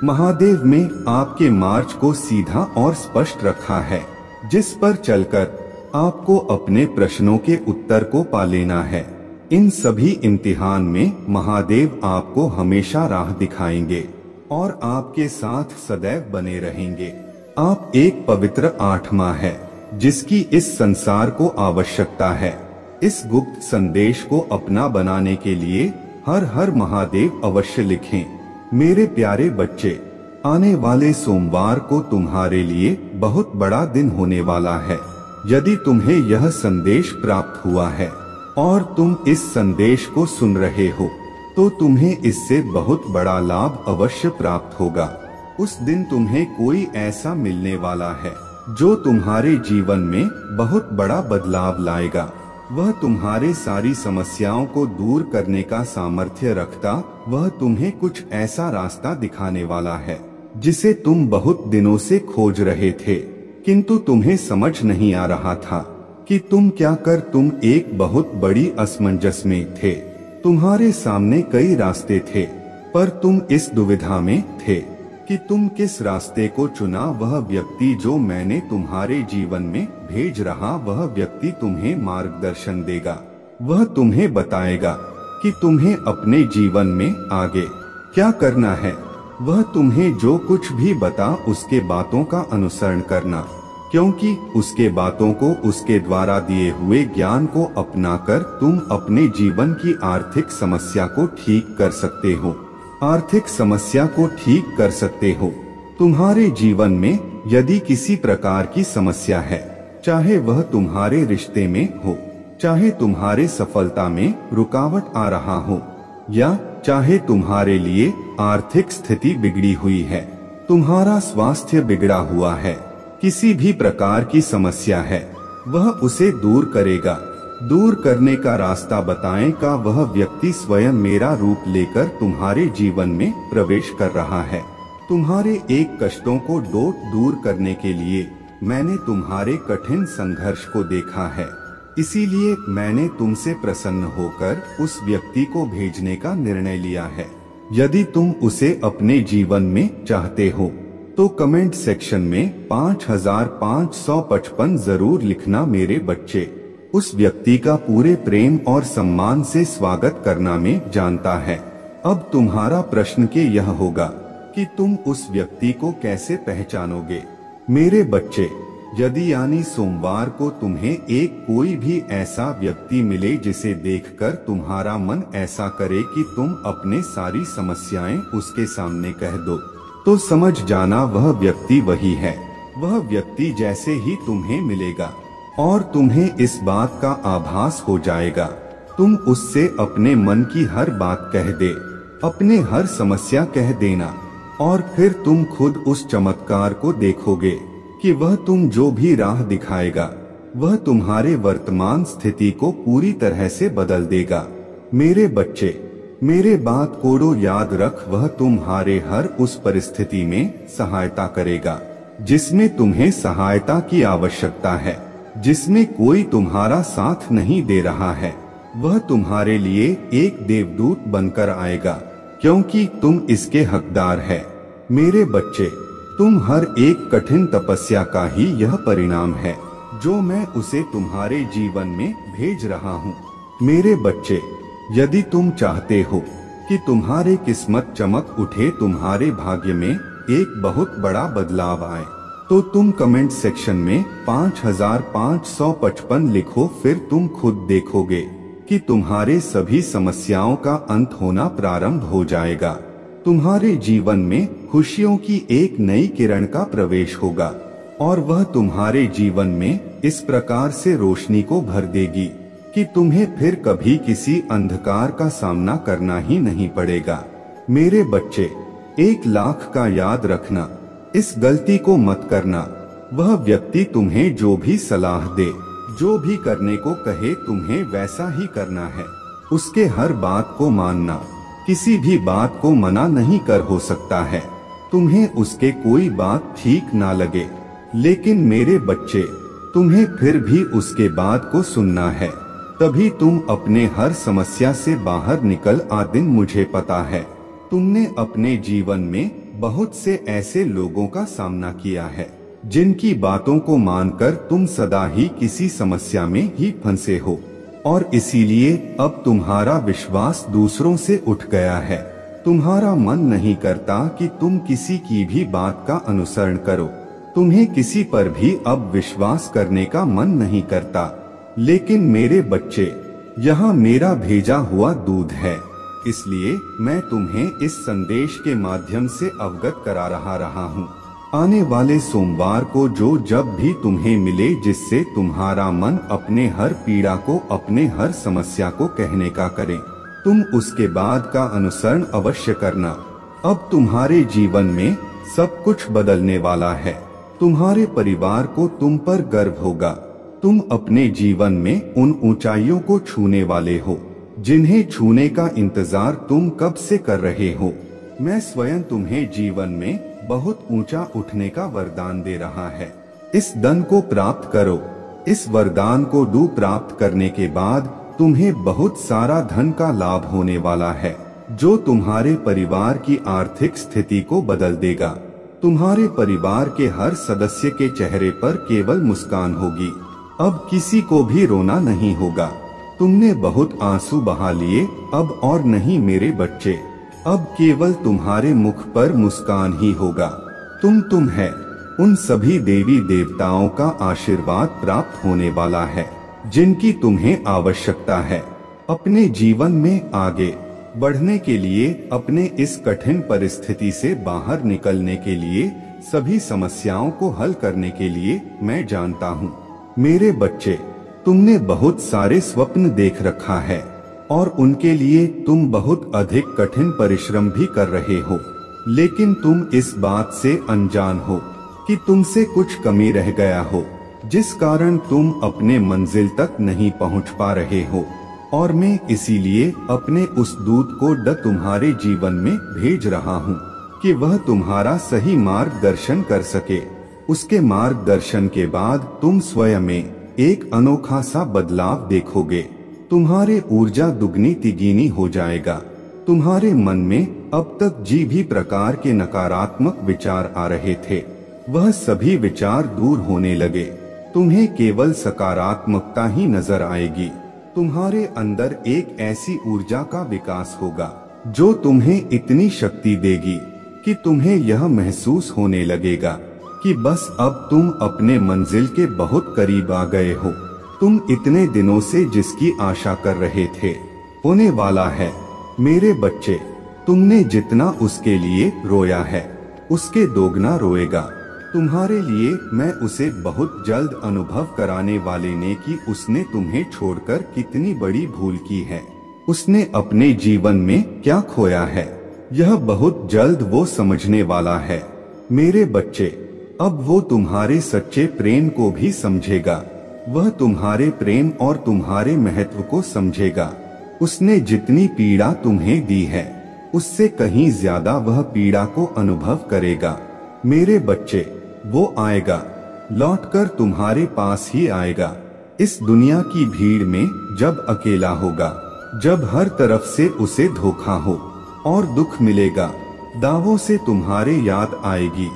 महादेव में आपके मार्ग को सीधा और स्पष्ट रखा है जिस पर चलकर आपको अपने प्रश्नों के उत्तर को पा लेना है। इन सभी इम्तिहान में महादेव आपको हमेशा राह दिखाएंगे और आपके साथ सदैव बने रहेंगे। आप एक पवित्र आत्मा है जिसकी इस संसार को आवश्यकता है। इस गुप्त संदेश को अपना बनाने के लिए हर हर महादेव अवश्य लिखें। मेरे प्यारे बच्चे, आने वाले सोमवार को तुम्हारे लिए बहुत बड़ा दिन होने वाला है। यदि तुम्हें यह संदेश प्राप्त हुआ है और तुम इस संदेश को सुन रहे हो तो तुम्हें इससे बहुत बड़ा लाभ अवश्य प्राप्त होगा। उस दिन तुम्हें कोई ऐसा मिलने वाला है जो तुम्हारे जीवन में बहुत बड़ा बदलाव लाएगा। वह तुम्हारे सारी समस्याओं को दूर करने का सामर्थ्य रखता। वह तुम्हें कुछ ऐसा रास्ता दिखाने वाला है जिसे तुम बहुत दिनों से खोज रहे थे, किंतु तुम्हें समझ नहीं आ रहा था कि तुम क्या कर। तुम एक बहुत बड़ी असमंजस में थे। तुम्हारे सामने कई रास्ते थे पर तुम इस दुविधा में थे कि तुम किस रास्ते को चुना। वह व्यक्ति जो मैंने तुम्हारे जीवन में भेज रहा, वह व्यक्ति तुम्हें मार्गदर्शन देगा। वह तुम्हें बताएगा कि तुम्हें अपने जीवन में आगे क्या करना है। वह तुम्हें जो कुछ भी बता उसके बातों का अनुसरण करना, क्योंकि उसके बातों को, उसके द्वारा दिए हुए ज्ञान को अपनाकर तुम अपने जीवन की आर्थिक समस्या को ठीक कर सकते हो। आर्थिक समस्या को ठीक कर सकते हो। तुम्हारे जीवन में यदि किसी प्रकार की समस्या है, चाहे वह तुम्हारे रिश्ते में हो, चाहे तुम्हारे सफलता में रुकावट आ रहा हो, या चाहे तुम्हारे लिए आर्थिक स्थिति बिगड़ी हुई है, तुम्हारा स्वास्थ्य बिगड़ा हुआ है, किसी भी प्रकार की समस्या है, वह उसे दूर करेगा। दूर करने का रास्ता बताएं का वह व्यक्ति स्वयं मेरा रूप लेकर तुम्हारे जीवन में प्रवेश कर रहा है। तुम्हारे एक कष्टों को दूर करने के लिए मैंने तुम्हारे कठिन संघर्ष को देखा है, इसीलिए मैंने तुमसे प्रसन्न होकर उस व्यक्ति को भेजने का निर्णय लिया है। यदि तुम उसे अपने जीवन में चाहते हो तो कमेंट सेक्शन में 5555 जरूर लिखना। मेरे बच्चे, उस व्यक्ति का पूरे प्रेम और सम्मान से स्वागत करना में जानता है। अब तुम्हारा प्रश्न के यह होगा कि तुम उस व्यक्ति को कैसे पहचानोगे। मेरे बच्चे, यदि यानी सोमवार को तुम्हें एक कोई भी ऐसा व्यक्ति मिले जिसे देखकर तुम्हारा मन ऐसा करे कि तुम अपने सारी समस्याएं उसके सामने कह दो, तो समझ जाना वह व्यक्ति वही है। वह व्यक्ति जैसे ही तुम्हें मिलेगा और तुम्हें इस बात का आभास हो जाएगा, तुम उससे अपने मन की हर बात कह दे, अपने हर समस्या कह देना, और फिर तुम खुद उस चमत्कार को देखोगे कि वह तुम जो भी राह दिखाएगा वह तुम्हारे वर्तमान स्थिति को पूरी तरह से बदल देगा। मेरे बच्चे, मेरे बात को याद रख, वह तुम्हारे हर उस परिस्थिति में सहायता करेगा जिसमें तुम्हें सहायता की आवश्यकता है, जिसमें कोई तुम्हारा साथ नहीं दे रहा है। वह तुम्हारे लिए एक देवदूत बनकर आएगा, क्योंकि तुम इसके हकदार है। मेरे बच्चे, तुम हर एक कठिन तपस्या का ही यह परिणाम है जो मैं उसे तुम्हारे जीवन में भेज रहा हूँ। मेरे बच्चे, यदि तुम चाहते हो कि तुम्हारे किस्मत चमक उठे, तुम्हारे भाग्य में एक बहुत बड़ा बदलाव आए, तो तुम कमेंट सेक्शन में 5555 लिखो। फिर तुम खुद देखोगे कि तुम्हारे सभी समस्याओं का अंत होना प्रारंभ हो जाएगा। तुम्हारे जीवन में खुशियों की एक नई किरण का प्रवेश होगा और वह तुम्हारे जीवन में इस प्रकार से रोशनी को भर देगी कि तुम्हें फिर कभी किसी अंधकार का सामना करना ही नहीं पड़ेगा। मेरे बच्चे, 1 लाख का याद रखना, इस गलती को मत करना। वह व्यक्ति तुम्हें जो भी सलाह दे, जो भी करने को कहे, तुम्हें वैसा ही करना है। उसके हर बात को मानना, किसी भी बात को मना नहीं कर हो सकता है। तुम्हें उसके कोई बात ठीक ना लगे, लेकिन मेरे बच्चे, तुम्हें फिर भी उसके बात को सुनना है, तभी तुम अपने हर समस्या से बाहर निकल आ। दिन मुझे पता है तुमने अपने जीवन में बहुत से ऐसे लोगों का सामना किया है जिनकी बातों को मानकर तुम सदा ही किसी समस्या में ही फंसे हो, और इसीलिए अब तुम्हारा विश्वास दूसरों से उठ गया है। तुम्हारा मन नहीं करता कि तुम किसी की भी बात का अनुसरण करो, तुम्हें किसी पर भी अब विश्वास करने का मन नहीं करता। लेकिन मेरे बच्चे, यहाँ मेरा भेजा हुआ दूध है, इसलिए मैं तुम्हें इस संदेश के माध्यम से अवगत करा रहा हूँ। आने वाले सोमवार को जब भी तुम्हें मिले, जिससे तुम्हारा मन अपने हर पीड़ा को, अपने हर समस्या को कहने का करे, तुम उसके बाद का अनुसरण अवश्य करना। अब तुम्हारे जीवन में सब कुछ बदलने वाला है। तुम्हारे परिवार को तुम पर गर्व होगा। तुम अपने जीवन में उन ऊंचाइयों को छूने वाले हो जिन्हें छूने का इंतजार तुम कब से कर रहे हो। मैं स्वयं तुम्हें जीवन में बहुत ऊंचा उठने का वरदान दे रहा है। इस धन को प्राप्त करो। इस वरदान को प्राप्त करने के बाद तुम्हें बहुत सारा धन का लाभ होने वाला है, जो तुम्हारे परिवार की आर्थिक स्थिति को बदल देगा। तुम्हारे परिवार के हर सदस्य के चेहरे पर केवल मुस्कान होगी। अब किसी को भी रोना नहीं होगा। तुमने बहुत आंसू बहा लिए, अब और नहीं मेरे बच्चे। अब केवल तुम्हारे मुख पर मुस्कान ही होगा। तुम है। उन सभी देवी देवताओं का आशीर्वाद प्राप्त होने वाला है जिनकी तुम्हें आवश्यकता है। अपने जीवन में आगे बढ़ने के लिए, अपने इस कठिन परिस्थिति से बाहर निकलने के लिए, सभी समस्याओं को हल करने के लिए मैं जानता हूँ। मेरे बच्चे, तुमने बहुत सारे स्वप्न देख रखा है और उनके लिए तुम बहुत अधिक कठिन परिश्रम भी कर रहे हो, लेकिन तुम इस बात से अनजान हो कि तुमसे कुछ कमी रह गया हो, जिस कारण तुम अपने मंजिल तक नहीं पहुंच पा रहे हो। और मैं इसीलिए अपने उस दूत को तुम्हारे जीवन में भेज रहा हूँ कि वह तुम्हारा सही मार्गदर्शन कर सके। उसके मार्गदर्शन के बाद तुम स्वयं में एक अनोखा सा बदलाव देखोगे। तुम्हारे ऊर्जा दुगनी तिगुनी हो जाएगा। तुम्हारे मन में अब तक जी भी प्रकार के नकारात्मक विचार आ रहे थे, वह सभी विचार दूर होने लगे। तुम्हें केवल सकारात्मकता ही नजर आएगी। तुम्हारे अंदर एक ऐसी ऊर्जा का विकास होगा जो तुम्हें इतनी शक्ति देगी कि तुम्हें यह महसूस होने लगेगा कि बस अब तुम अपने मंजिल के बहुत करीब आ गए हो। तुम इतने दिनों से जिसकी आशा कर रहे थे होने वाला है। मेरे बच्चे, तुमने जितना उसके लिए रोया है उसके दोगुना रोएगा। तुम्हारे लिए मैं उसे बहुत जल्द अनुभव कराने वाले ने कि उसने तुम्हें छोड़कर कितनी बड़ी भूल की है, उसने अपने जीवन में क्या खोया है, यह बहुत जल्द वो समझने वाला है। मेरे बच्चे, अब वो तुम्हारे सच्चे प्रेम को भी समझेगा। वह तुम्हारे प्रेम और तुम्हारे महत्व को समझेगा। उसने जितनी पीड़ा तुम्हें दी है उससे कहीं ज्यादा वह पीड़ा को अनुभव करेगा। मेरे बच्चे, वो आएगा, लौटकर तुम्हारे पास ही आएगा। इस दुनिया की भीड़ में जब अकेला होगा, जब हर तरफ से उसे धोखा हो और दुख मिलेगा, दावों से तुम्हारे याद आएगी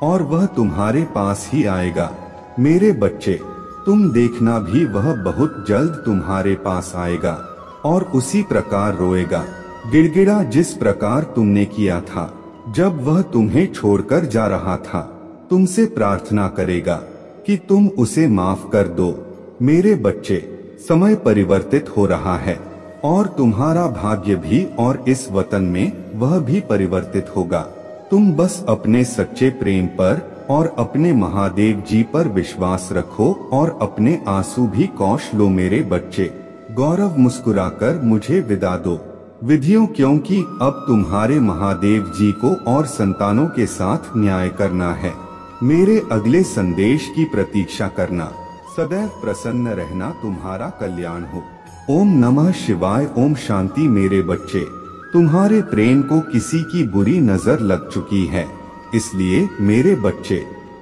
और वह तुम्हारे पास ही आएगा। मेरे बच्चे, तुम देखना भी वह बहुत जल्द तुम्हारे पास आएगा और उसी प्रकार रोएगा, गिड़गिड़ा जिस प्रकार तुमने किया था जब वह तुम्हें छोड़कर जा रहा था। तुमसे प्रार्थना करेगा कि तुम उसे माफ कर दो। मेरे बच्चे, समय परिवर्तित हो रहा है और तुम्हारा भाग्य भी, और इस वतन में वह भी परिवर्तित होगा। तुम बस अपने सच्चे प्रेम पर और अपने महादेव जी पर विश्वास रखो और अपने आंसू भी पोंछ लो। मेरे बच्चे, गौरव मुस्कुराकर मुझे विदा दो। विधियों, क्योंकि अब तुम्हारे महादेव जी को और संतानों के साथ न्याय करना है। मेरे अगले संदेश की प्रतीक्षा करना। सदैव प्रसन्न रहना, तुम्हारा कल्याण हो। ओम नमः शिवाय। ओम शांति। मेरे बच्चे, तुम्हारे प्रेम को किसी की बुरी नजर लग चुकी है, इसलिए मेरे बच्चे,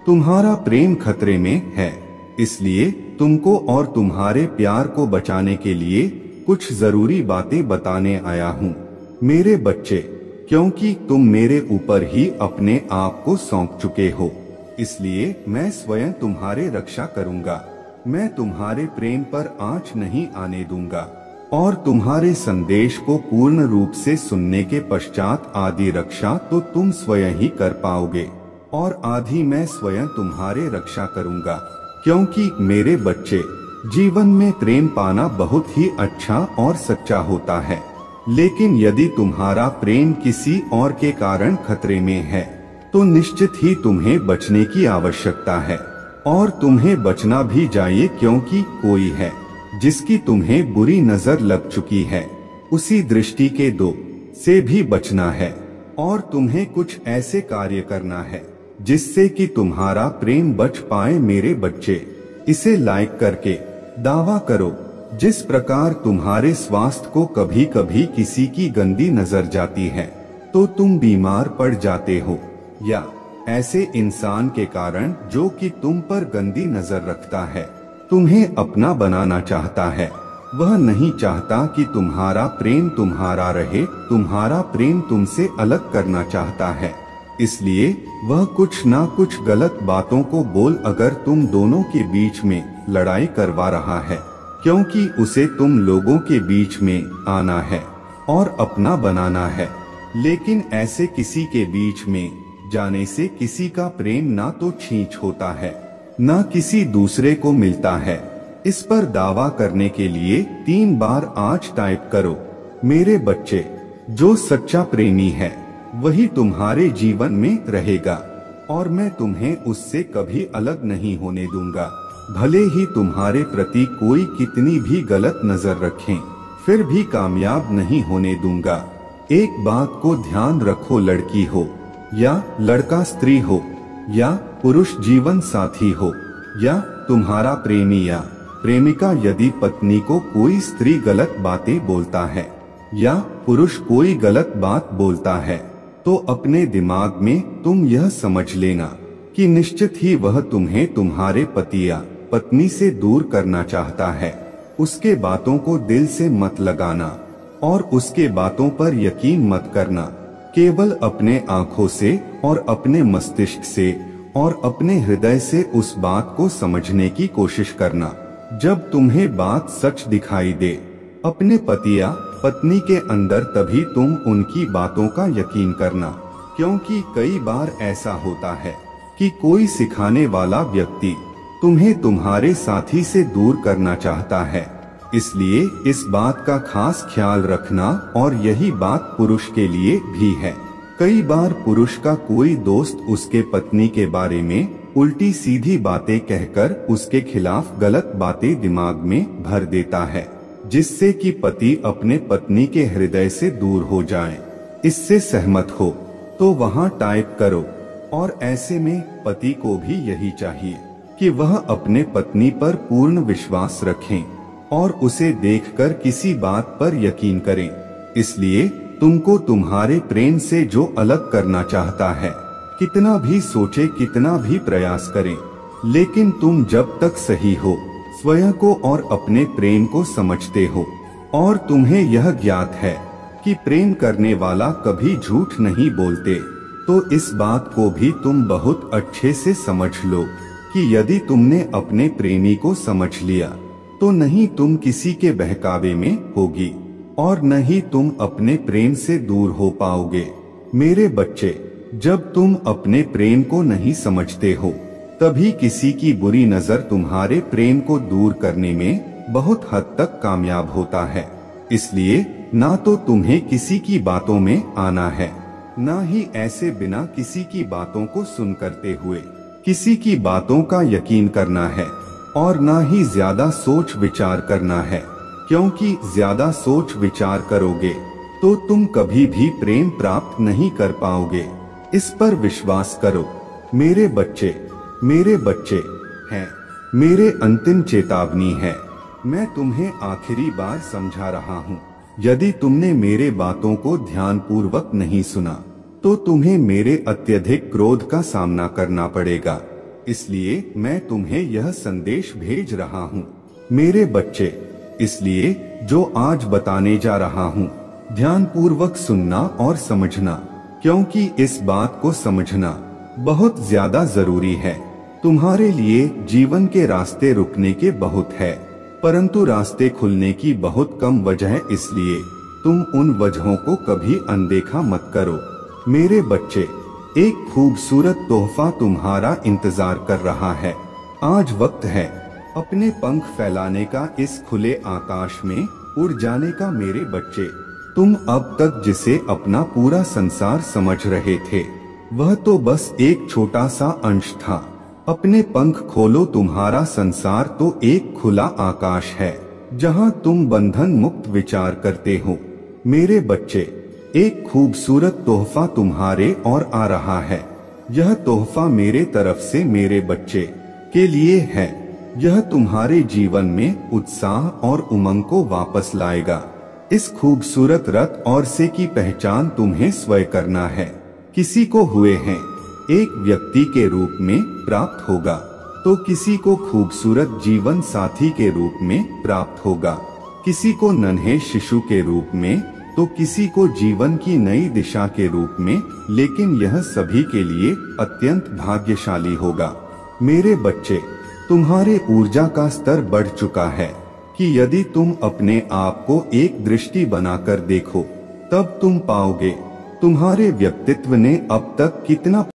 तुम्हारा प्रेम खतरे में है। इसलिए तुमको और तुम्हारे प्यार को बचाने के लिए कुछ जरूरी बातें बताने आया हूँ। मेरे बच्चे, क्योंकि तुम मेरे ऊपर ही अपने आप को सौंप चुके हो, इसलिए मैं स्वयं तुम्हारे रक्षा करूँगा। मैं तुम्हारे प्रेम पर आँच नहीं आने दूंगा और तुम्हारे संदेश को पूर्ण रूप से सुनने के पश्चात आधी रक्षा तो तुम स्वयं ही कर पाओगे और आधी मैं स्वयं तुम्हारे रक्षा करूँगा। क्योंकि मेरे बच्चे, जीवन में प्रेम पाना बहुत ही अच्छा और सच्चा होता है, लेकिन यदि तुम्हारा प्रेम किसी और के कारण खतरे में है तो निश्चित ही तुम्हें बचने की आवश्यकता है और तुम्हें बचना भी चाहिए, क्योंकि कोई है जिसकी तुम्हें बुरी नजर लग चुकी है। उसी दृष्टि के दो से भी बचना है और तुम्हें कुछ ऐसे कार्य करना है जिससे कि तुम्हारा प्रेम बच पाए। मेरे बच्चे, इसे लाइक करके दावा करो। जिस प्रकार तुम्हारे स्वास्थ्य को कभी कभी किसी की गंदी नजर जाती है तो तुम बीमार पड़ जाते हो, या ऐसे इंसान के कारण जो कि तुम पर गंदी नजर रखता है, तुम्हें अपना बनाना चाहता है, वह नहीं चाहता कि तुम्हारा प्रेम तुम्हारा रहे, तुम्हारा प्रेम तुमसे अलग करना चाहता है। इसलिए वह कुछ ना कुछ गलत बातों को बोल अगर तुम दोनों के बीच में लड़ाई करवा रहा है, क्योंकि उसे तुम लोगों के बीच में आना है और अपना बनाना है। लेकिन ऐसे किसी के बीच में जाने से किसी का प्रेम ना तो छींच होता है, ना किसी दूसरे को मिलता है। इस पर दावा करने के लिए 3 बार आज टाइप करो। मेरे बच्चे, जो सच्चा प्रेमी है वही तुम्हारे जीवन में रहेगा और मैं तुम्हें उससे कभी अलग नहीं होने दूंगा। भले ही तुम्हारे प्रति कोई कितनी भी गलत नजर रखें, फिर भी कामयाब नहीं होने दूंगा। एक बात को ध्यान रखो, लड़की हो या लड़का, स्त्री हो या पुरुष जीवन साथी हो या तुम्हारा प्रेमी या प्रेमिका, यदि पत्नी को कोई स्त्री गलत बातें बोलता है या पुरुष कोई गलत बात बोलता है, तो अपने दिमाग में तुम यह समझ लेना कि निश्चित ही वह तुम्हें तुम्हारे पति या पत्नी से दूर करना चाहता है। उसके बातों को दिल से मत लगाना और उसके बातों पर यकीन मत करना। केवल अपने आँखों से और अपने मस्तिष्क से और अपने हृदय से उस बात को समझने की कोशिश करना। जब तुम्हें बात सच दिखाई दे अपने पति या पत्नी के अंदर, तभी तुम उनकी बातों का यकीन करना। क्योंकि कई बार ऐसा होता है कि कोई सिखाने वाला व्यक्ति तुम्हें तुम्हारे साथी से दूर करना चाहता है। इसलिए इस बात का खास ख्याल रखना, और यही बात पुरुष के लिए भी है। कई बार पुरुष का कोई दोस्त उसके पत्नी के बारे में उल्टी सीधी बातें कहकर उसके खिलाफ गलत बातें दिमाग में भर देता है, जिससे कि पति अपने पत्नी के हृदय से दूर हो जाए। इससे सहमत हो तो वहां टाइप करो। और ऐसे में पति को भी यही चाहिए कि वह अपने पत्नी पर पूर्ण विश्वास रखें और उसे देखकर किसी बात पर यकीन करें। इसलिए तुमको तुम्हारे प्रेम से जो अलग करना चाहता है, कितना भी सोचे, कितना भी प्रयास करें, लेकिन तुम जब तक सही हो, स्वयं को और अपने प्रेम को समझते हो और तुम्हें यह ज्ञात है कि प्रेम करने वाला कभी झूठ नहीं बोलते, तो इस बात को भी तुम बहुत अच्छे से समझ लो कि यदि तुमने अपने प्रेमी को समझ लिया तो नहीं तुम किसी के बहकावे में होगी और न ही तुम अपने प्रेम से दूर हो पाओगे। मेरे बच्चे, जब तुम अपने प्रेम को नहीं समझते हो, तभी किसी की बुरी नजर तुम्हारे प्रेम को दूर करने में बहुत हद तक कामयाब होता है। इसलिए ना तो तुम्हें किसी की बातों में आना है, ना ही ऐसे बिना किसी की बातों को सुन करते हुए किसी की बातों का यकीन करना है, और ना ही ज्यादा सोच विचार करना है, क्योंकि ज्यादा सोच विचार करोगे तो तुम कभी भी प्रेम प्राप्त नहीं कर पाओगे। इस पर विश्वास करो। मेरे बच्चे हैं, मेरे अंतिम चेतावनी है। मैं तुम्हें आखिरी बार समझा रहा हूँ। यदि तुमने मेरे बातों को ध्यानपूर्वक नहीं सुना तो तुम्हें मेरे अत्यधिक क्रोध का सामना करना पड़ेगा। इसलिए मैं तुम्हें यह संदेश भेज रहा हूँ। मेरे बच्चे, इसलिए जो आज बताने जा रहा हूँ, ध्यानपूर्वक सुनना और समझना, क्योंकि इस बात को समझना बहुत ज्यादा जरूरी है। तुम्हारे लिए जीवन के रास्ते रुकने के बहुत है, परंतु रास्ते खुलने की बहुत कम वजह, इसलिए तुम उन वजहों को कभी अनदेखा मत करो। मेरे बच्चे, एक खूबसूरत तोहफा तुम्हारा इंतजार कर रहा है। आज वक्त है अपने पंख फैलाने का, इस खुले आकाश में उड़ जाने का। मेरे बच्चे, तुम अब तक जिसे अपना पूरा संसार समझ रहे थे, वह तो बस एक छोटा सा अंश था। अपने पंख खोलो, तुम्हारा संसार तो एक खुला आकाश है जहां तुम बंधन मुक्त विचार करते हो। मेरे बच्चे, एक खूबसूरत तोहफा तुम्हारे और आ रहा है। यह तोहफा मेरे तरफ से मेरे बच्चे के लिए है। यह तुम्हारे जीवन में उत्साह और उमंग को वापस लाएगा। इस खूबसूरत रथ और से की पहचान तुम्हें स्वयं करना है। किसी को हुए हैं एक व्यक्ति के रूप में प्राप्त होगा, तो किसी को खूबसूरत जीवन साथी के रूप में प्राप्त होगा। किसी को नन्हे शिशु के रूप में, तो किसी को जीवन की नई दिशा के रूप में, लेकिन यह सभी के लिए अत्यंत भाग्यशाली होगा। मेरे बच्चे, तुम्हारे ऊर्जा का स्तर बढ़ चुका है कि यदि तुम अपने आप को एक दृष्टि बनाकर देखो, तब तुम पाओगे तुम्हारे व्यक्तित्व ने अब तक कितना